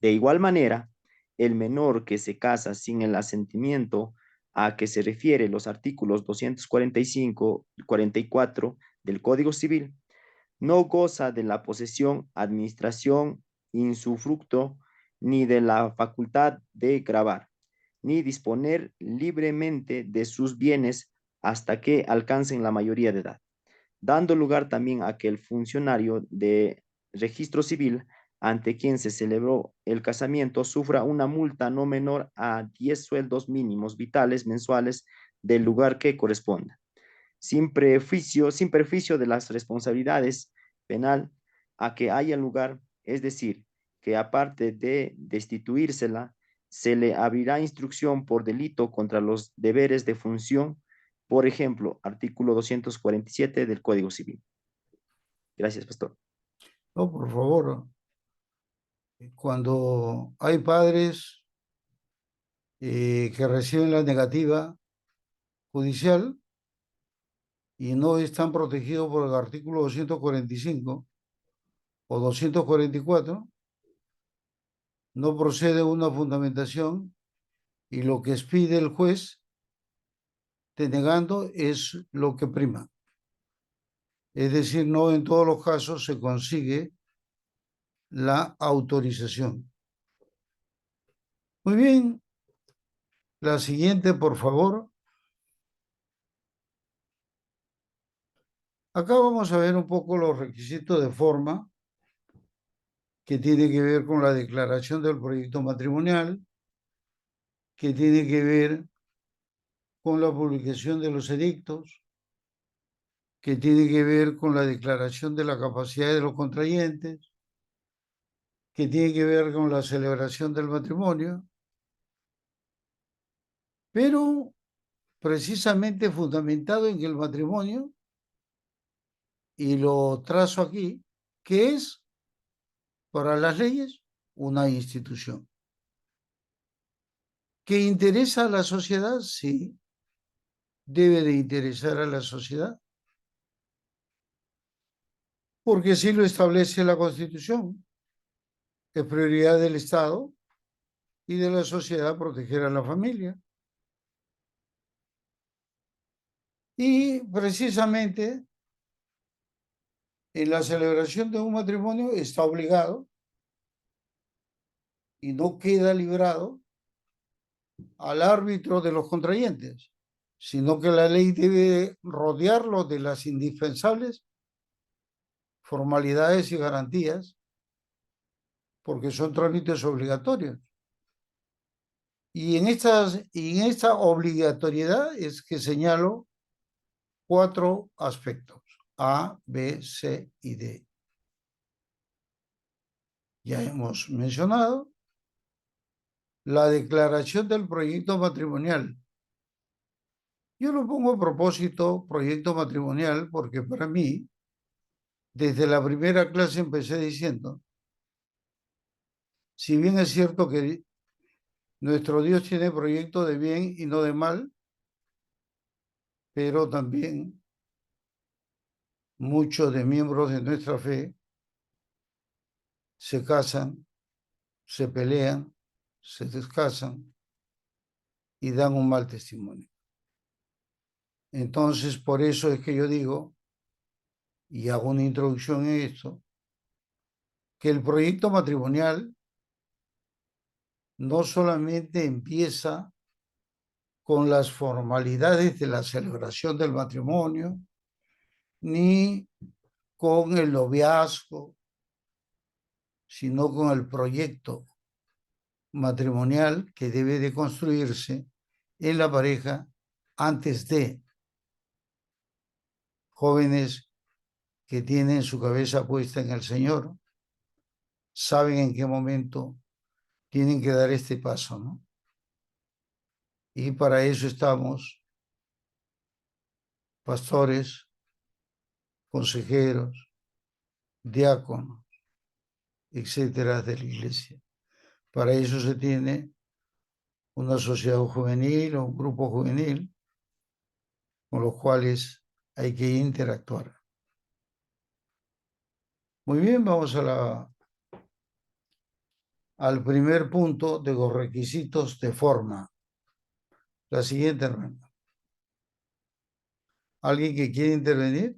De igual manera, el menor que se casa sin el asentimiento a que se refiere los artículos 245 y 44 del Código Civil no goza de la posesión, administración, insufructo, ni de la facultad de gravar, ni disponer libremente de sus bienes hasta que alcancen la mayoría de edad, dando lugar también a que el funcionario de registro civil ante quien se celebró el casamiento sufra una multa no menor a 10 sueldos mínimos vitales mensuales del lugar que corresponda, sin perjuicio de las responsabilidades penal a que haya lugar, es decir, que aparte de destituírsela, se le abrirá instrucción por delito contra los deberes de función, por ejemplo, artículo 247 del Código Civil. Gracias, pastor. No, por favor. Cuando hay padres que reciben la negativa judicial y no están protegidos por el artículo 245 o 244, no procede una fundamentación y lo que expide el juez denegando es lo que prima. Es decir, no en todos los casos se consigue la autorización. Muy bien. La siguiente, por favor. Acá vamos a ver un poco los requisitos de forma que tiene que ver con la declaración del proyecto matrimonial, que tiene que ver con la publicación de los edictos, que tiene que ver con la declaración de la capacidad de los contrayentes, que tiene que ver con la celebración del matrimonio, pero precisamente fundamentado en que el matrimonio, y lo trazo aquí, que es para las leyes una institución. ¿Que interesa a la sociedad? Sí, debe de interesar a la sociedad, porque así lo establece la Constitución. Es prioridad del Estado y de la sociedad proteger a la familia. Y precisamente en la celebración de un matrimonio está obligado y no queda librado al árbitro de los contrayentes, sino que la ley debe rodearlo de las indispensables formalidades y garantías, porque son trámites obligatorios. Y en esta obligatoriedad es que señalo 4 aspectos: A, B, C y D. Ya hemos mencionado la declaración del proyecto matrimonial. Yo lo pongo a propósito, proyecto matrimonial, porque para mí, desde la primera clase empecé diciendo, si bien es cierto que nuestro Dios tiene proyecto de bien y no de mal, pero también muchos de miembros de nuestra fe se casan, se pelean, se descasan y dan un mal testimonio. Entonces, por eso es que yo digo, y hago una introducción en esto, que el proyecto matrimonial no solamente empieza con las formalidades de la celebración del matrimonio, ni con el noviazgo, sino con el proyecto matrimonial que debe de construirse en la pareja antes de jóvenes que tienen su cabeza puesta en el Señor, saben en qué momento tienen que dar este paso, ¿no? Y para eso estamos pastores, consejeros, diáconos, etcétera, de la iglesia. Para eso se tiene una sociedad juvenil o un grupo juvenil con los cuales hay que interactuar. Muy bien, vamos al primer punto de los requisitos de forma. La siguiente, hermana. ¿Alguien que quiere intervenir?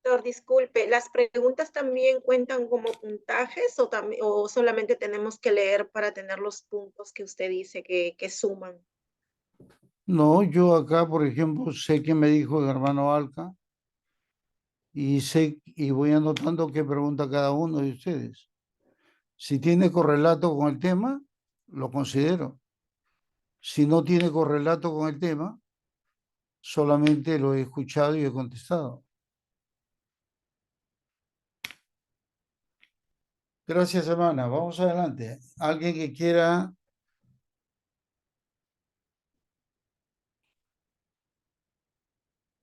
Doctor, disculpe, ¿las preguntas también cuentan como puntajes o solamente tenemos que leer para tener los puntos que usted dice que suman? No, yo acá, por ejemplo, sé que me dijo el hermano Alca y sé y voy anotando qué pregunta cada uno de ustedes. Si tiene correlato con el tema, lo considero. Si no tiene correlato con el tema, solamente lo he escuchado y he contestado. Gracias, hermana. Vamos adelante. ¿Alguien que quiera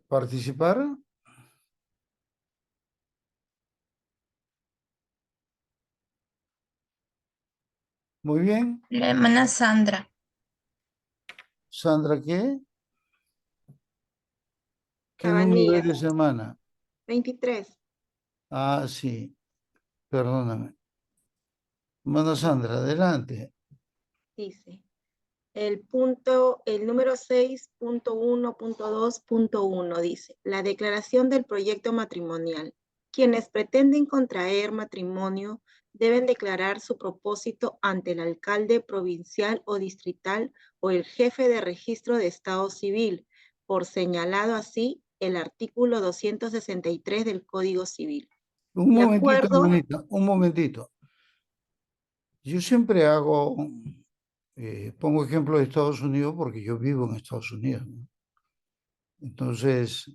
participar? Muy bien. La hermana Sandra. Sandra, ¿qué? ¿Qué número Cabanillas, eres, hermana? 23. Ah, sí. Perdóname. Hermana Sandra, adelante. Dice, el número 6.1.2.1 dice, la declaración del proyecto matrimonial. Quienes pretenden contraer matrimonio deben declarar su propósito ante el alcalde provincial o distrital o el jefe de registro de Estado Civil, por señalado así el artículo 263 del Código Civil. Un De momentito, acuerdo, hermanita, un momentito. Yo siempre pongo ejemplo de Estados Unidos porque yo vivo en Estados Unidos, ¿no? Entonces,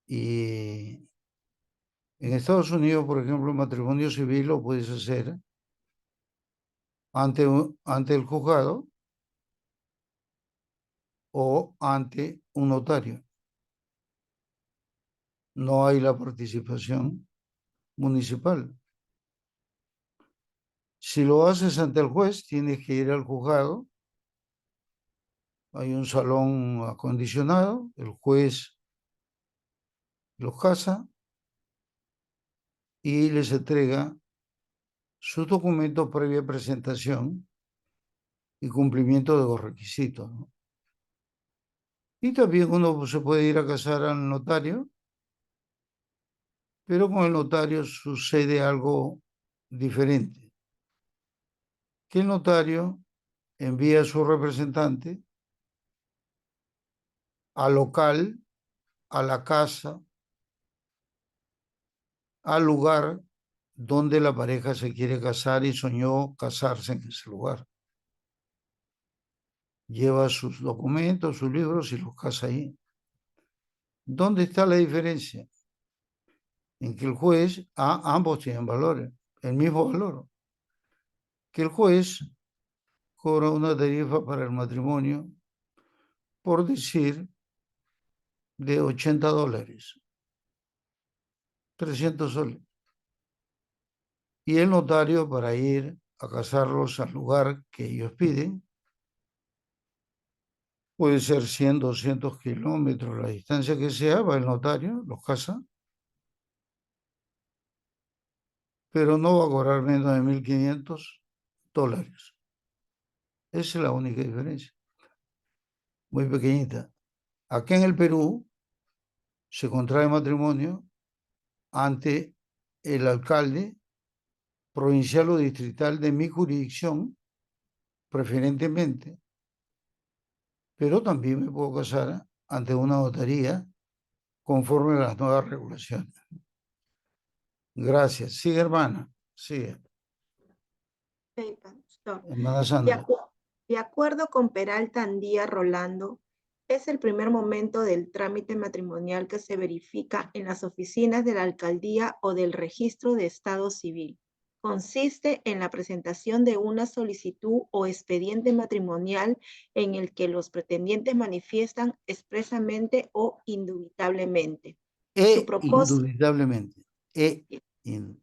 y en Estados Unidos, por ejemplo, el matrimonio civil lo puedes hacer ante el juzgado o ante un notario. No hay la participación municipal. Si lo haces ante el juez, tienes que ir al juzgado. Hay un salón acondicionado, el juez los casa y les entrega sus documentos previa presentación y cumplimiento de los requisitos, ¿no? Y también uno se puede ir a casar al notario, pero con el notario sucede algo diferente. Que el notario envía a su representante al local, a la casa, al lugar donde la pareja se quiere casar y soñó casarse en ese lugar. Lleva sus documentos, sus libros y los casa ahí. ¿Dónde está la diferencia? En que el juez, ambos tienen valores, el mismo valor, que el juez cobra una tarifa para el matrimonio, por decir, de $80, 300 soles. Y el notario, para ir a casarlos al lugar que ellos piden, puede ser 100, 200 kilómetros, la distancia que sea, va el notario, los casa, pero no va a cobrar menos de $1,500. Esa es la única diferencia, muy pequeñita. Aquí en el Perú se contrae matrimonio ante el alcalde provincial o distrital de mi jurisdicción, preferentemente, pero también me puedo casar ante una notaría conforme a las nuevas regulaciones. Gracias. Sigue, hermana. Sigue. Ok, pastor. Hermana De, Sandra. de acuerdo con Peralta Andía Rolando, es el primer momento del trámite matrimonial que se verifica en las oficinas de la alcaldía o del registro de estado civil. Consiste en la presentación de una solicitud o expediente matrimonial en el que los pretendientes manifiestan expresamente o indubitablemente su propósito. Indubitablemente. In-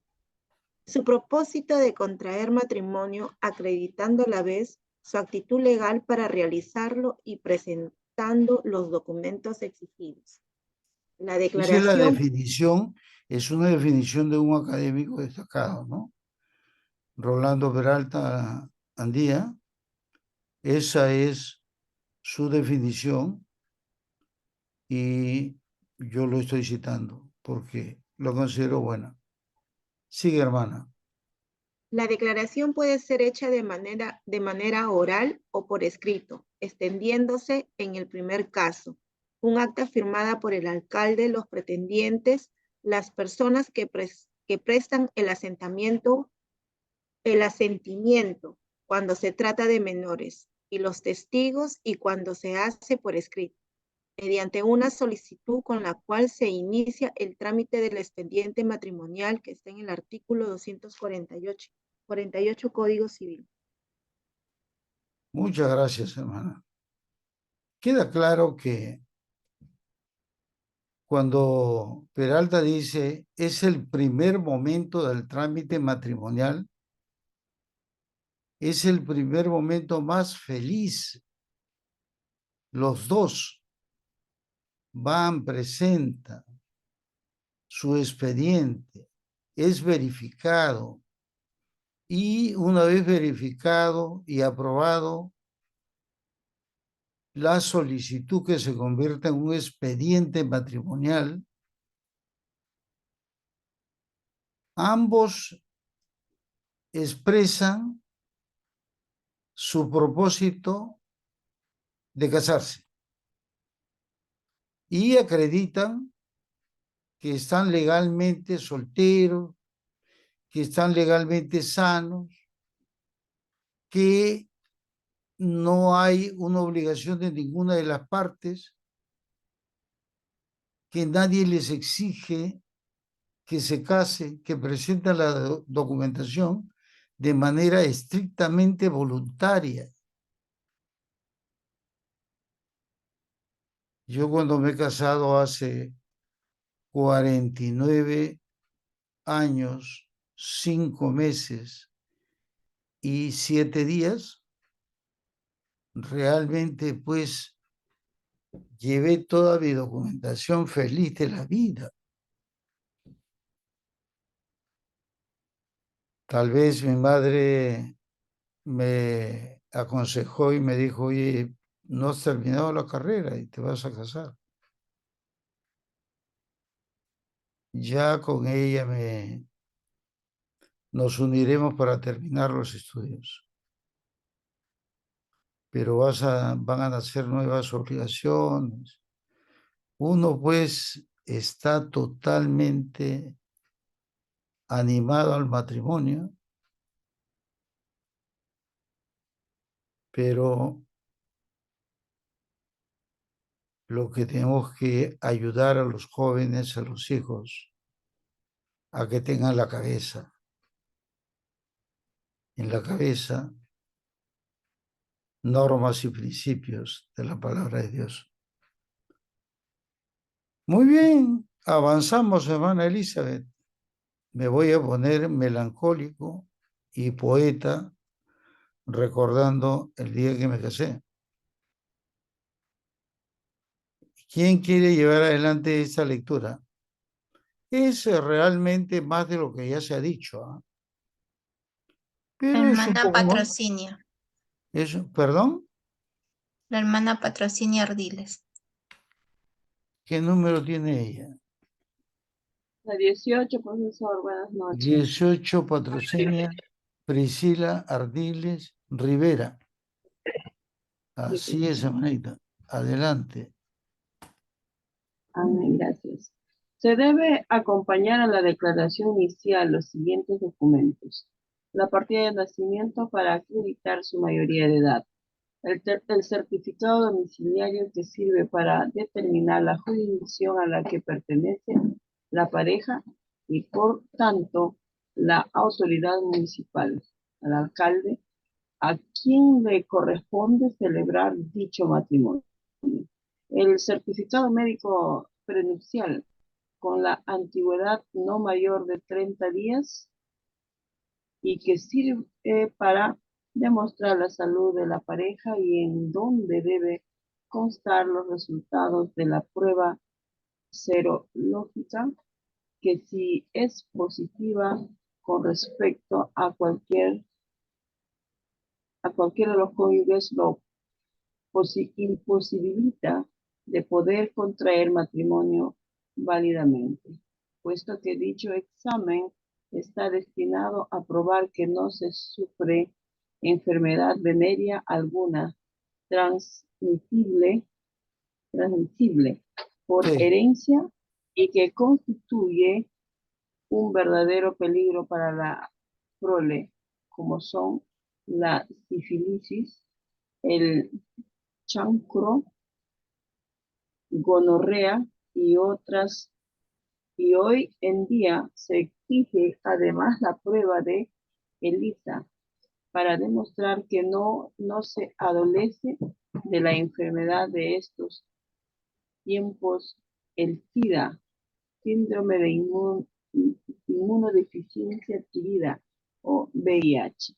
Su propósito de contraer matrimonio, acreditando a la vez su actitud legal para realizarlo y presentando los documentos exigidos. La Esa es la declaración, definición, es una definición de un académico destacado, ¿no? Rolando Peralta Andía. Esa es su definición y yo lo estoy citando porque lo considero buena. Sigue, hermana. la declaración puede ser hecha de manera oral o por escrito, extendiéndose en el primer caso, un acta firmada por el alcalde, los pretendientes, las personas que prestan el asentimiento cuando se trata de menores y los testigos y cuando se hace por escrito, mediante una solicitud con la cual se inicia el trámite del expediente matrimonial que está en el artículo 248 Código Civil. Muchas gracias, hermana. Queda claro que cuando Peralta dice es el primer momento del trámite matrimonial, es el primer momento más feliz. Los dos van, presentan su expediente, es verificado y una vez verificado y aprobado, la solicitud que se convierte en un expediente matrimonial, ambos expresan su propósito de casarse y acreditan que están legalmente solteros, que están legalmente sanos, que no hay una obligación de ninguna de las partes, que nadie les exige que se case, que presentan la documentación de manera estrictamente voluntaria. Yo cuando me he casado hace 49 años, 5 meses y 7 días, realmente pues llevé toda mi documentación feliz de la vida. Tal vez mi madre me aconsejó y me dijo, oye, no has terminado la carrera y te vas a casar. Ya con ella nos uniremos para terminar los estudios. Pero van a nacer nuevas obligaciones. Uno pues está totalmente animado al matrimonio, pero lo que tenemos que ayudar a los jóvenes, a los hijos, a que tengan la cabeza. En la cabeza, normas y principios de la palabra de Dios. Muy bien, avanzamos, hermana Elizabeth. Me voy a poner melancólico y poeta recordando el día que me casé. ¿Quién quiere llevar adelante esta lectura? Es realmente más de lo que ya se ha dicho, ¿eh? Pero es un Hermana poco más. Patrocinio. ¿Perdón? La hermana Patrocinio Ardiles. ¿Qué número tiene ella? La 18, profesor, buenas noches. 18, Patrocinio Priscila Ardiles Rivera. Así es, hermanita. Adelante. Amén, gracias. Se debe acompañar a la declaración inicial los siguientes documentos. La partida de nacimiento para acreditar su mayoría de edad. El certificado domiciliario que sirve para determinar la jurisdicción a la que pertenece la pareja y, por tanto, la autoridad municipal, al alcalde, a quien le corresponde celebrar dicho matrimonio. El certificado médico prenupcial con la antigüedad no mayor de 30 días y que sirve para demostrar la salud de la pareja y en donde debe constar los resultados de la prueba serológica, que si es positiva con respecto a cualquiera de los cónyuges lo imposibilita de poder contraer matrimonio válidamente, puesto que dicho examen está destinado a probar que no se sufre enfermedad venérea alguna transmisible por Sí. herencia y que constituye un verdadero peligro para la prole, como son la sífilis, el chancro, gonorrea y otras, y hoy en día se exige además la prueba de ELISA para demostrar que no se adolece de la enfermedad de estos tiempos, el SIDA, síndrome de inmunodeficiencia adquirida o VIH.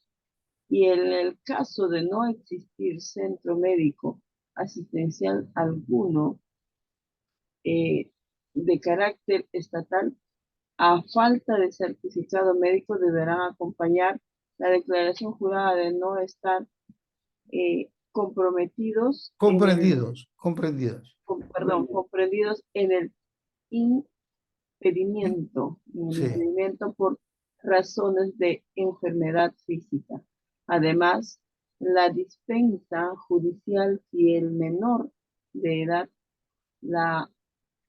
Y en el caso de no existir centro médico asistencial alguno de carácter estatal, a falta de certificado médico deberán acompañar la declaración jurada de no estar comprendidos en el impedimento Sí. por razones de enfermedad física. Además, la dispensa judicial si el menor de edad, la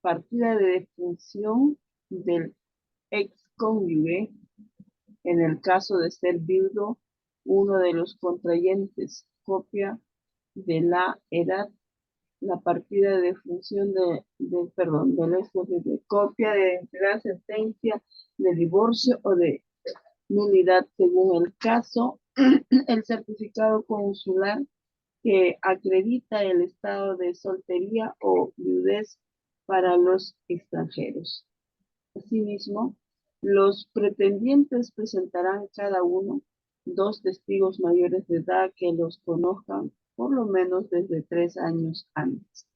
partida de defunción del excónyuge, en el caso de ser viudo, uno de los contrayentes, copia de la edad, la partida de defunción del excónyuge, copia de la sentencia de divorcio o de nulidad según el caso, el certificado consular que acredita el estado de soltería o viudez para los extranjeros. Asimismo, los pretendientes presentarán cada uno 2 testigos mayores de edad que los conozcan por lo menos desde 3 años antes,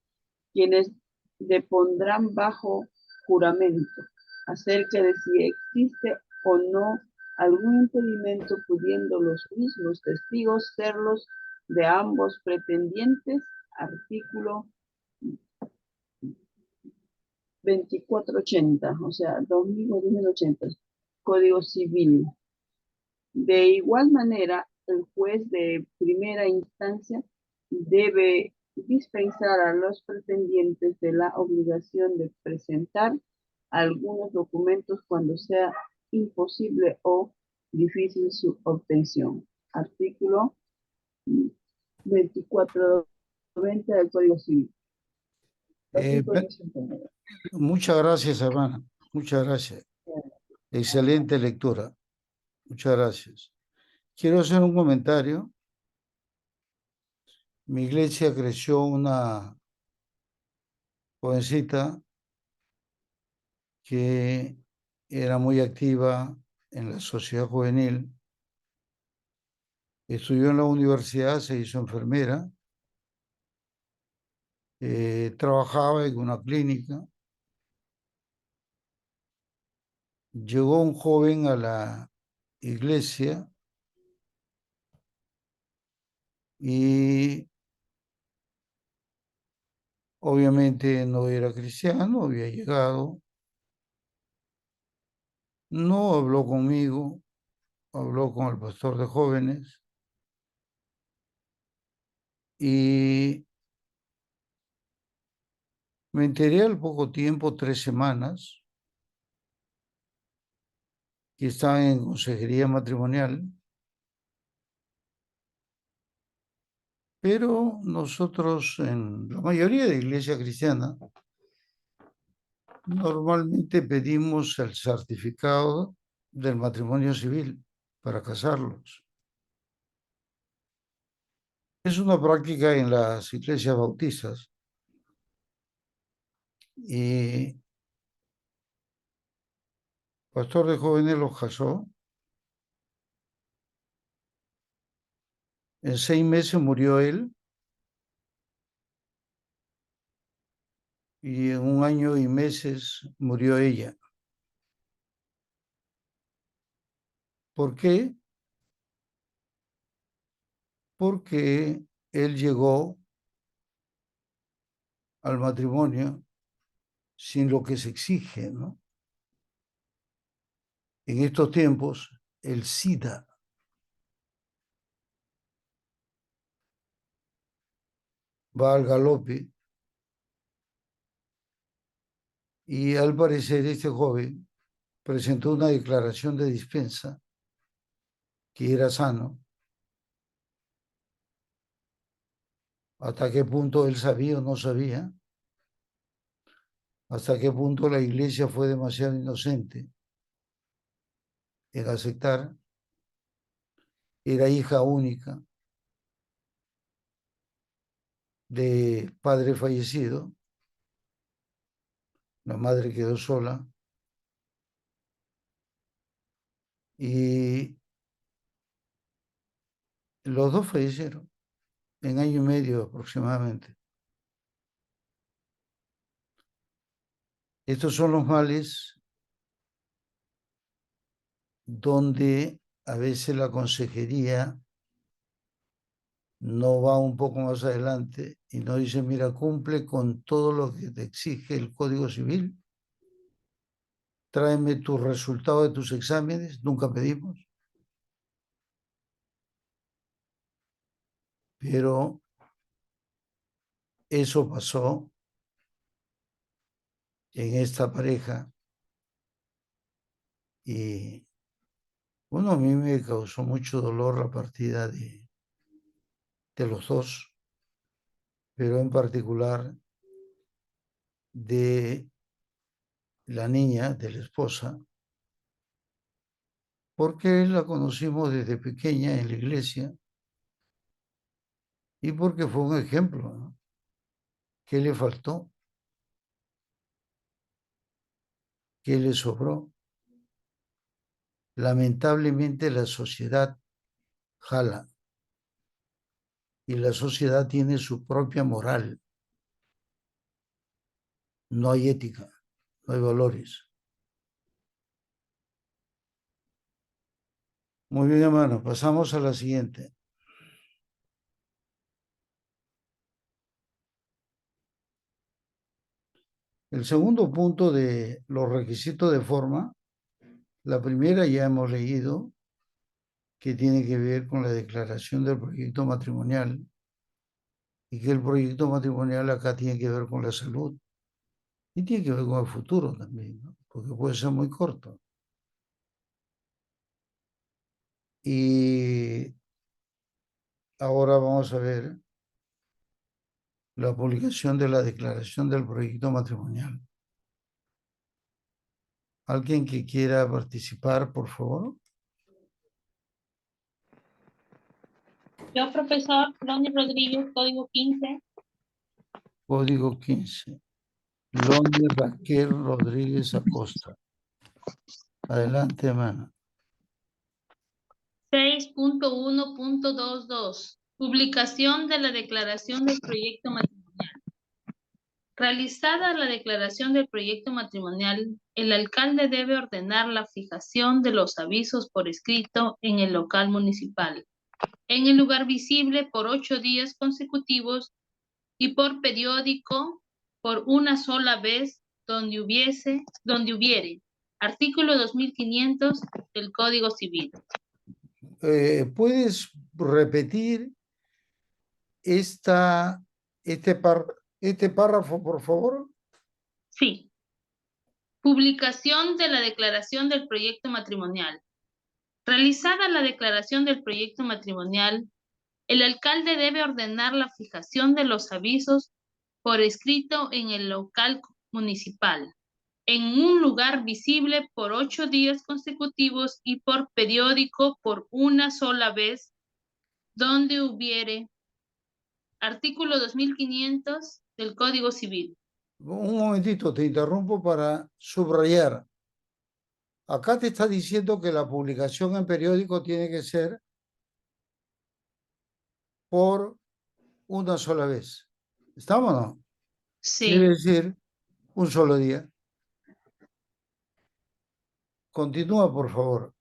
quienes depondrán bajo juramento acerca de si existe o no algún impedimento, pudiendo los mismos testigos serlos de ambos pretendientes. Artículo 2480, o sea, 2080, Código Civil. De igual manera, el juez de primera instancia debe dispensar a los pretendientes de la obligación de presentar algunos documentos cuando sea imposible o difícil su obtención. Artículo 2490 del Código Civil. Muchas gracias, hermana. Muchas gracias. Excelente lectura. Muchas gracias. Quiero hacer un comentario. Mi iglesia creció una jovencita que era muy activa en la sociedad juvenil. Estudió en la universidad, se hizo enfermera. Trabajaba en una clínica. Llegó un joven a la iglesia y obviamente no era cristiano, había llegado, no habló conmigo, habló con el pastor de jóvenes y me enteré al poco tiempo, 3 semanas, que están en consejería matrimonial, pero nosotros en la mayoría de iglesia cristiana normalmente pedimos el certificado del matrimonio civil para casarlos. Es una práctica en las iglesias bautistas y pastor de jóvenes los casó. En 6 meses murió él y en 1 año y meses murió ella. ¿Por qué? Porque él llegó al matrimonio sin lo que se exige, ¿no? En estos tiempos, el SIDA va al galope y al parecer este joven presentó una declaración de dispensa que era sano. ¿Hasta qué punto él sabía o no sabía? ¿Hasta qué punto la iglesia fue demasiado inocente en aceptar? Era hija única de padre fallecido. La madre quedó sola y los dos fallecieron en 1 año y medio aproximadamente. Estos son los males donde a veces la consejería no va un poco más adelante y no dice, mira, cumple con todo lo que te exige el Código Civil, tráeme tus resultados de tus exámenes, nunca pedimos, pero eso pasó en esta pareja y bueno, a mí me causó mucho dolor la partida de los dos, pero en particular de la niña, de la esposa, porque la conocimos desde pequeña en la iglesia y porque fue un ejemplo, ¿no? ¿Qué le faltó? ¿Qué le sobró? Lamentablemente la sociedad jala y la sociedad tiene su propia moral. No hay ética, no hay valores. Muy bien, hermano, pasamos a la siguiente. El segundo punto de los requisitos de forma, la primera ya hemos leído, que tiene que ver con la declaración del proyecto matrimonial y que el proyecto matrimonial acá tiene que ver con la salud y tiene que ver con el futuro también, ¿no? Porque puede ser muy corto. Y ahora vamos a ver la publicación de la declaración del proyecto matrimonial. ¿Alguien que quiera participar, por favor? Yo, profesor Lonnie Rodríguez, código 15. Código 15. Lonnie Raquel Rodríguez Acosta. Adelante, hermana. 6.1.22. Publicación de la declaración del proyecto matrimonial. Realizada la declaración del proyecto matrimonial, el alcalde debe ordenar la fijación de los avisos por escrito en el local municipal, en el lugar visible por 8 días consecutivos y por periódico por una sola vez donde hubiere. Artículo 2500 del Código Civil. ¿Puedes repetir este párrafo, por favor? Sí. Publicación de la declaración del proyecto matrimonial. Realizada la declaración del proyecto matrimonial, el alcalde debe ordenar la fijación de los avisos por escrito en el local municipal, en un lugar visible por 8 días consecutivos y por periódico por una sola vez, donde hubiere. Artículo 2500 del Código Civil. Un momentito, te interrumpo para subrayar. Acá te está diciendo que la publicación en periódico tiene que ser por una sola vez. ¿Estamos o no? Sí. Quiere decir un solo día. Continúa, por favor.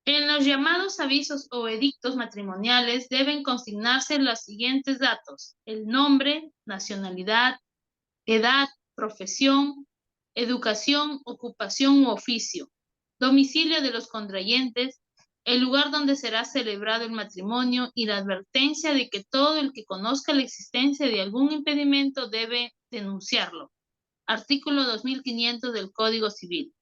En los llamados avisos o edictos matrimoniales deben consignarse los siguientes datos: el nombre, nacionalidad, edad, profesión, educación, ocupación u oficio, domicilio de los contrayentes, el lugar donde será celebrado el matrimonio y la advertencia de que todo el que conozca la existencia de algún impedimento debe denunciarlo. Artículo 2500 del Código Civil.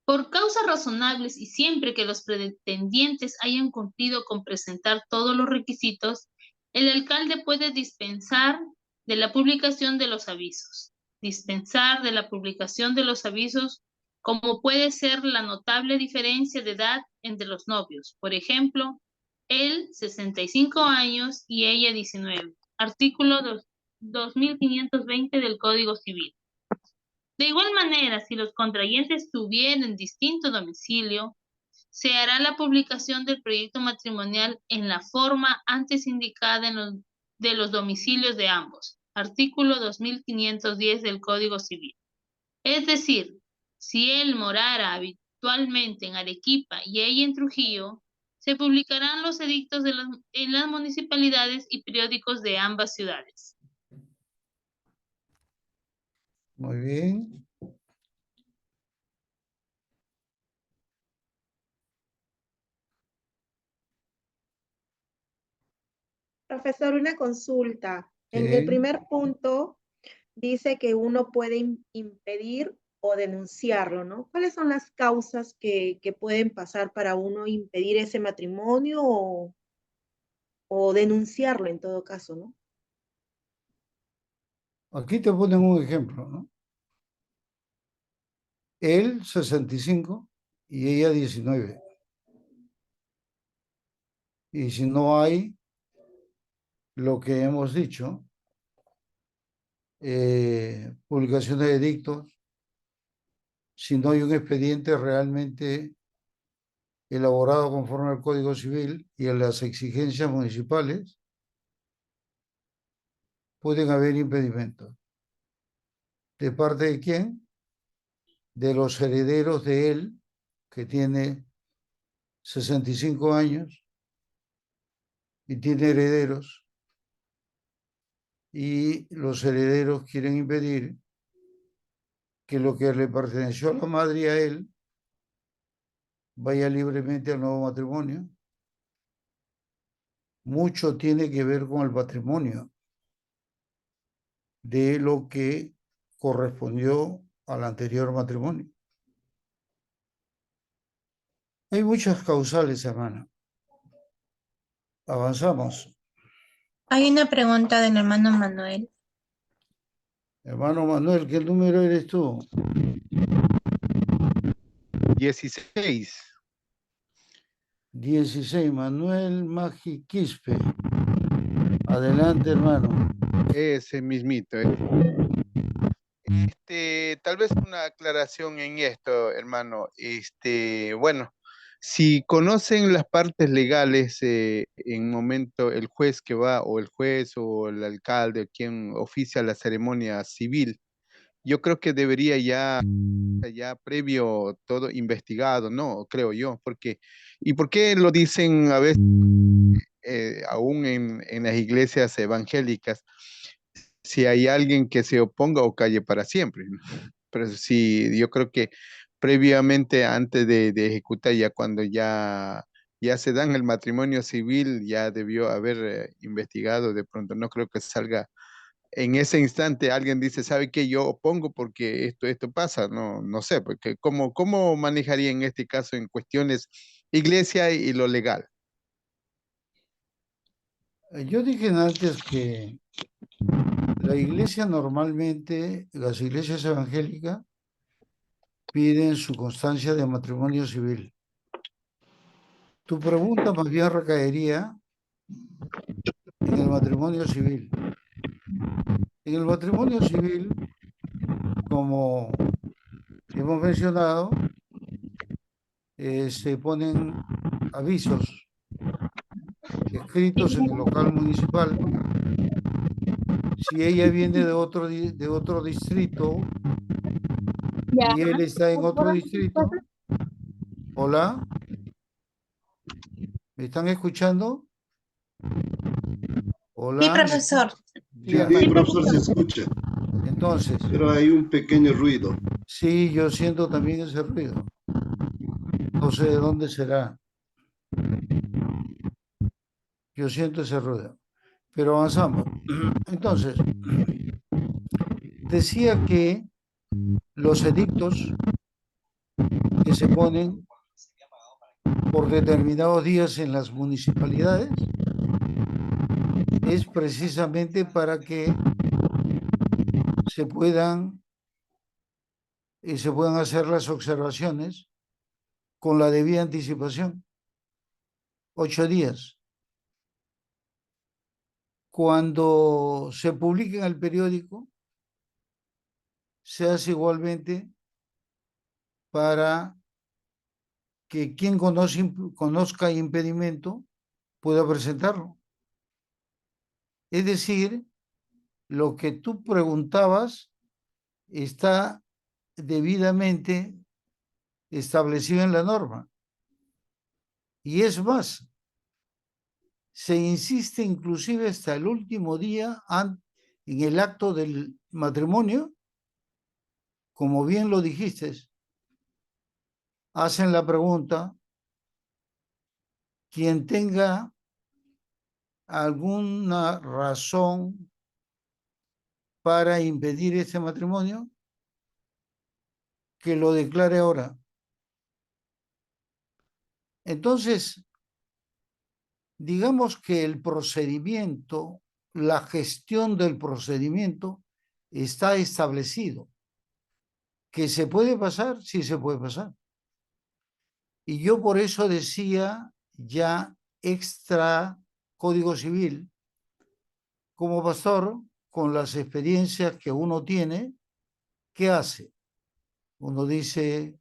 Por causas razonables y siempre que los pretendientes hayan cumplido con presentar todos los requisitos, el alcalde puede dispensar de la publicación de los avisos. Dispensar de la publicación de los avisos, como puede ser la notable diferencia de edad entre los novios. Por ejemplo, él 65 años y ella 19. Artículo 2520 del Código Civil. De igual manera, si los contrayentes tuvieran distinto domicilio, se hará la publicación del proyecto matrimonial en la forma antes indicada de los domicilios de ambos. Artículo 2510 del Código Civil. Es decir, si él morara habitualmente en Arequipa y ella en Trujillo, se publicarán los edictos en las municipalidades y periódicos de ambas ciudades. Muy bien. Profesor, una consulta. En Sí. el primer punto dice que uno puede impedir o denunciarlo, ¿no? ¿Cuáles son las causas que pueden pasar para uno impedir ese matrimonio o denunciarlo en todo caso, ¿no? Aquí te ponen un ejemplo, ¿no? Él 65 y ella 19. Y si no hay lo que hemos dicho, publicación de edictos, si no hay un expediente realmente elaborado conforme al Código Civil y a las exigencias municipales, pueden haber impedimentos. ¿De parte de quién? De los herederos de él, que tiene 65 años y tiene herederos, y los herederos quieren impedir que lo que le perteneció a la madre y a él vaya libremente al nuevo matrimonio. Mucho tiene que ver con el patrimonio de lo que correspondió al anterior matrimonio. Hay muchas causales, hermana. Avanzamos. Hay una pregunta del hermano Manuel. Hermano Manuel, ¿qué número eres tú? 16. 16, Manuel Magi Quispe. Adelante, hermano. Ese mismito. Tal vez una aclaración en esto, hermano. Bueno, si conocen las partes legales, en momento el juez que va, o el juez, o el alcalde, quien oficia la ceremonia civil, yo creo que debería ya previo todo investigado, ¿no? Creo yo, porque, ¿y por qué lo dicen a veces, aún en las iglesias evangélicas? Si hay alguien que se oponga o calle para siempre, ¿no? Pero sí, yo creo que previamente, antes de ejecutar, ya cuando ya ya se dan el matrimonio civil, ya debió haber investigado de pronto. No creo que salga en ese instante alguien dice, ¿sabe qué? Yo opongo porque esto pasa. No, no sé, porque ¿cómo manejaría en este caso en cuestiones iglesia y lo legal? Yo dije antes que la iglesia normalmente, las iglesias evangélicas, piden su constancia de matrimonio civil. Tu pregunta más bien recaería en el matrimonio civil. En el matrimonio civil, como hemos mencionado, se ponen avisos escritos en el local municipal. Si ella viene de otro distrito y él está en otro distrito. Hola, ¿me están escuchando? Sí, Hola. profesor. Ya. Sí, profesor, se escucha, Entonces, pero hay un pequeño ruido. sí, yo siento también ese ruido. No sé de dónde será. Yo siento ese ruido. Pero avanzamos. Entonces, decía que los edictos que se ponen por determinados días en las municipalidades es precisamente para que se puedan hacer las observaciones con la debida anticipación. 8 días. Cuando se publica en el periódico, se hace igualmente para que quien conozca impedimento pueda presentarlo. Es decir, lo que tú preguntabas está debidamente establecido en la norma. Y es más, se insiste inclusive hasta el último día en el acto del matrimonio, como bien lo dijiste, hacen la pregunta, quien tenga alguna razón para impedir este matrimonio, que lo declare ahora. Entonces, digamos que el procedimiento, la gestión del procedimiento está establecido. ¿Que se puede pasar? Sí se puede pasar. Y yo por eso decía ya extra Código Civil, como pastor, con las experiencias que uno tiene, ¿qué hace? Uno dice,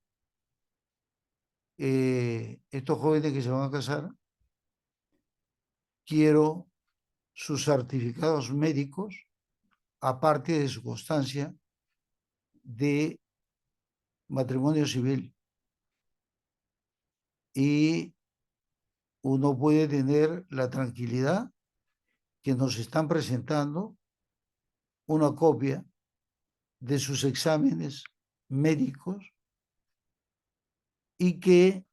estos jóvenes que se van a casar, quiero sus certificados médicos, aparte de su constancia de matrimonio civil. Y uno puede tener la tranquilidad que nos están presentando una copia de sus exámenes médicos y que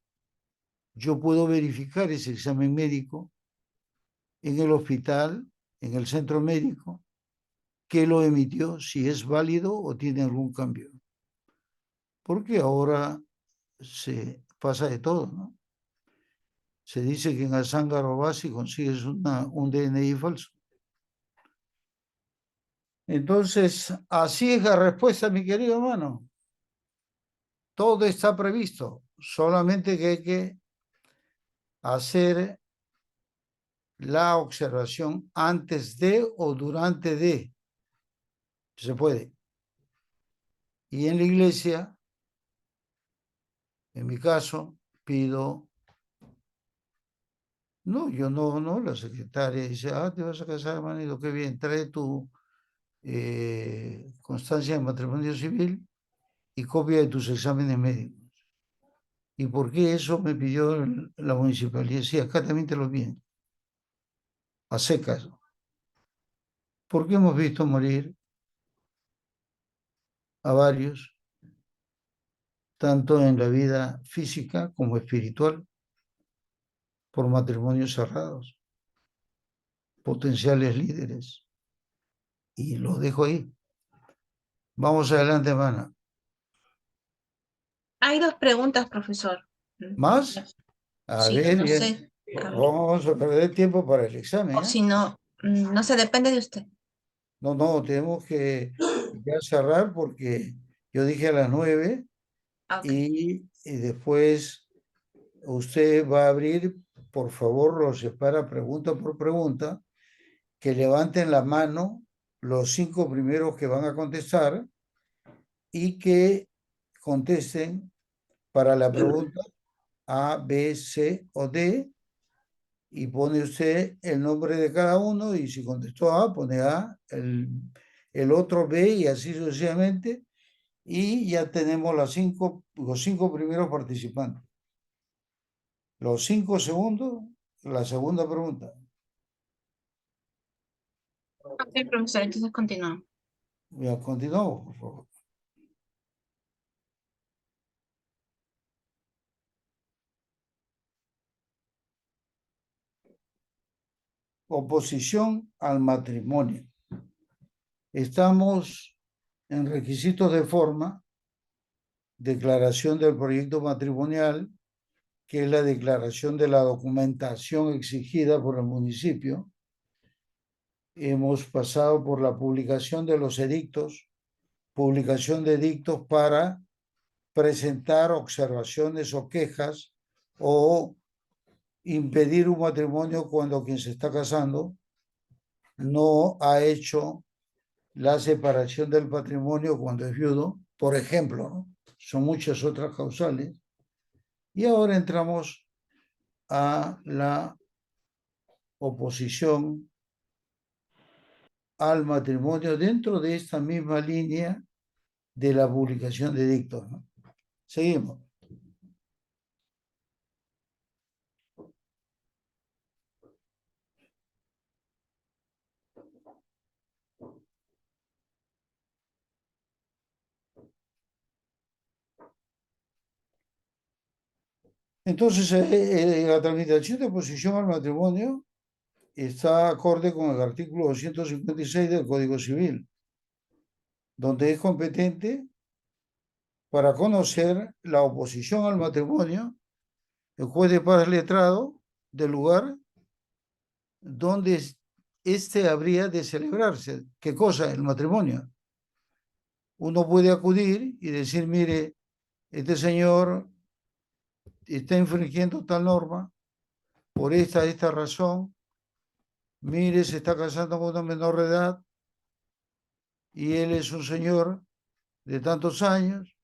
yo puedo verificar ese examen médico en el hospital, en el centro médico, que lo emitió, si es válido o tiene algún cambio. Porque ahora se pasa de todo, ¿no? Se dice que en Azángaro vas y consigues un DNI falso. Entonces, así es la respuesta, mi querido hermano. Todo está previsto, solamente que hay que hacer la observación antes de o durante de. Se puede. Y en la iglesia, en mi caso, pido, no, yo no, la secretaria dice, te vas a casar, hermanito, qué bien, trae tu constancia de matrimonio civil y copia de tus exámenes médicos. ¿Y por qué eso me pidió la municipalidad? Sí, acá también te lo piden. A secas. Porque hemos visto morir a varios, tanto en la vida física como espiritual, por matrimonios cerrados, potenciales líderes. Y lo dejo ahí. Vamos adelante, hermana. Hay dos preguntas, profesor. ¿Más? A Sí, ver, no ya, sé. A ver. vamos a perder tiempo para el examen, O ¿eh? si no, no se depende de usted. No, tenemos que ya cerrar porque yo dije a las 9 Ok. y después usted va a abrir, por favor, los separa pregunta por pregunta, que levanten la mano los 5 primeros que van a contestar y que contesten para la pregunta A, B, C o D, y pone usted el nombre de cada uno, y si contestó A, pone A, el otro B, y así sucesivamente, y ya tenemos los 5 primeros participantes. Los 5 segundos, la segunda pregunta. Ok, profesor, entonces continuamos. Ya continuamos, por favor. Oposición al matrimonio. Estamos en requisitos de forma, declaración del proyecto matrimonial, que es la declaración de la documentación exigida por el municipio. Hemos pasado por la publicación de los edictos, publicación de edictos para presentar observaciones o quejas o impedir un matrimonio cuando quien se está casando no ha hecho la separación del patrimonio cuando es viudo, por ejemplo, ¿no? Son muchas otras causales. Y ahora entramos a la oposición al matrimonio dentro de esta misma línea de la publicación de edictos, ¿no? Seguimos. Entonces, la tramitación de oposición al matrimonio está acorde con el artículo 256 del Código Civil, donde es competente para conocer la oposición al matrimonio el juez de paz letrado del lugar donde este habría de celebrarse. ¿Qué cosa? El matrimonio. Uno puede acudir y decir, mire, este señor está infringiendo tal norma por esta razón. Mire, se está casando con una menor de edad y él es un señor de tantos años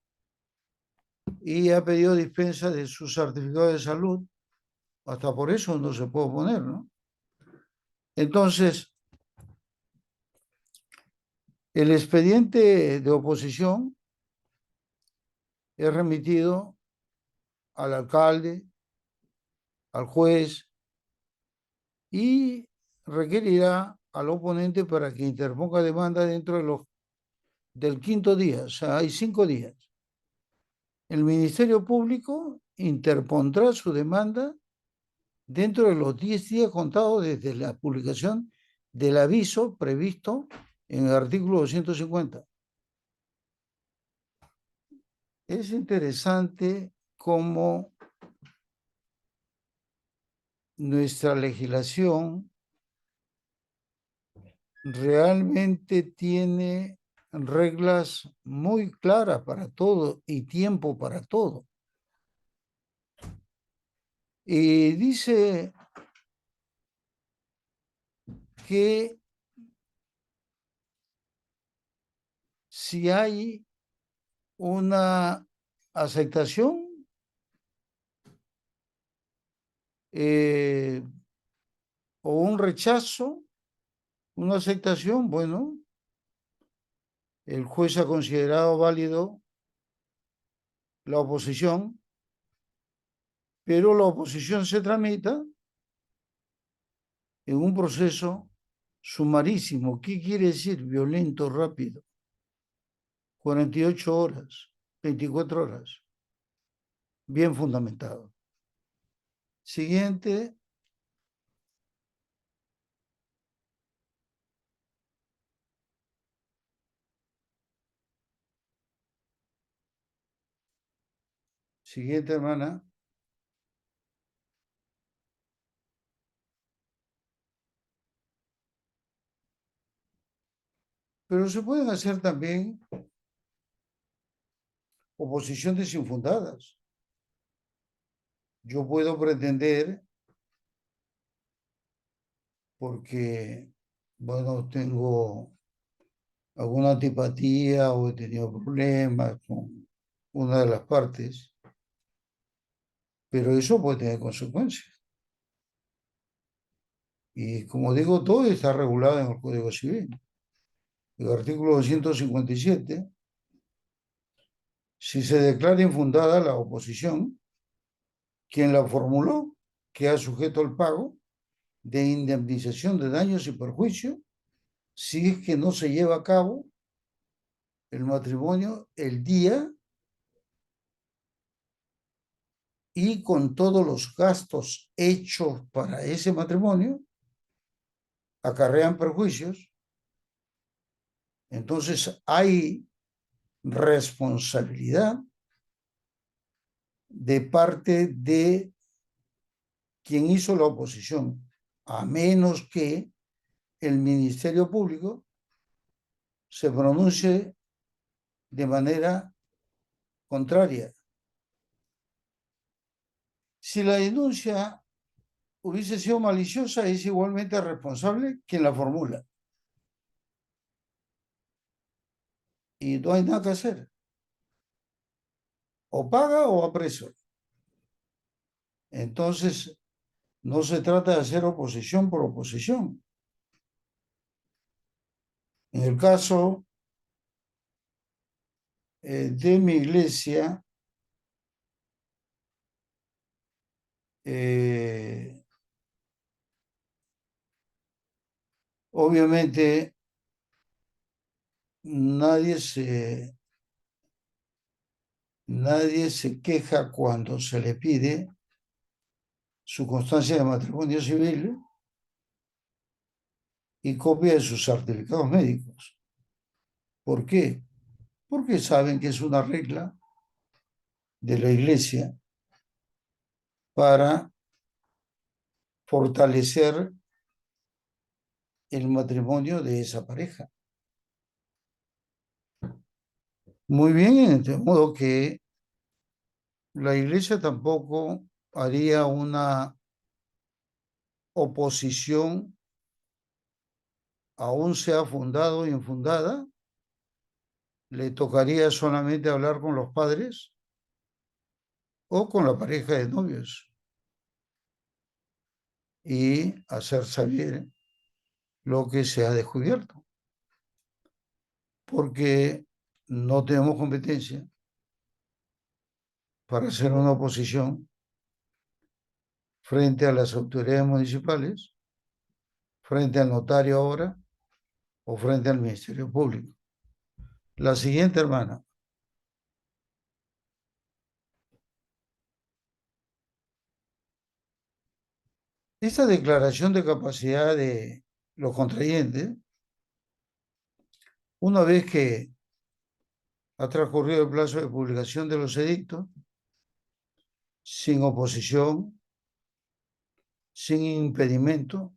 y ha pedido dispensa de su certificado de salud. Hasta por eso no se puede oponer, ¿no? Entonces, el expediente de oposición es remitido al alcalde, al juez, y requerirá al oponente para que interponga demanda dentro del 5.º día. O sea, hay 5 días. El Ministerio Público interpondrá su demanda dentro de los 10 días contados desde la publicación del aviso previsto en el artículo 250. Es interesante cómo nuestra legislación realmente tiene reglas muy claras para todo y tiempo para todo. Y dice que si hay una aceptación o un rechazo, una aceptación, bueno, el juez ha considerado válido la oposición, pero la oposición se tramita en un proceso sumarísimo. ¿Qué quiere decir? Violento, rápido. 48 horas, 24 horas. Bien fundamentado. Siguiente Siguiente, hermana. Pero se pueden hacer también oposiciones infundadas. Yo puedo pretender, porque, bueno, tengo alguna antipatía o he tenido problemas con una de las partes, pero eso puede tener consecuencias. Y como digo, todo está regulado en el Código Civil. El artículo 257, si se declara infundada la oposición, quien la formuló queda sujeto al pago de indemnización de daños y perjuicios si es que no se lleva a cabo el matrimonio el día y con todos los gastos hechos para ese matrimonio acarrean perjuicios. Entonces hay responsabilidad de parte de quien hizo la oposición, a menos que el Ministerio Público se pronuncie de manera contraria. Si la denuncia hubiese sido maliciosa, es igualmente responsable quien la formula. Y no hay nada que hacer. O paga o va preso. Entonces, no se trata de hacer oposición por oposición. En el caso de mi iglesia, obviamente nadie se queja cuando se le pide su constancia de matrimonio civil y copia de sus certificados médicos. ¿Por qué? Porque saben que es una regla de la iglesia para fortalecer el matrimonio de esa pareja. Muy bien, de modo que la iglesia tampoco haría una oposición, aún sea fundada o infundada, le tocaría solamente hablar con los padres o con la pareja de novios y hacer saber lo que se ha descubierto. Porque no tenemos competencia para hacer una oposición frente a las autoridades municipales, frente al notario ahora o frente al Ministerio Público. La siguiente, hermana. Esta declaración de capacidad de los contrayentes, una vez que ha transcurrido el plazo de publicación de los edictos, sin oposición, sin impedimento,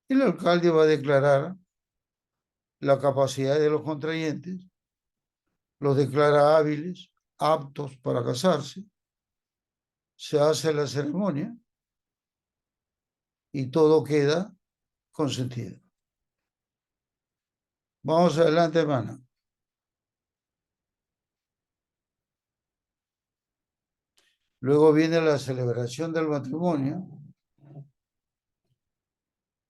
el alcalde va a declarar la capacidad de los contrayentes, los declara hábiles, aptos para casarse, se hace la ceremonia y todo queda consentido. Vamos adelante, hermana. Luego viene la celebración del matrimonio.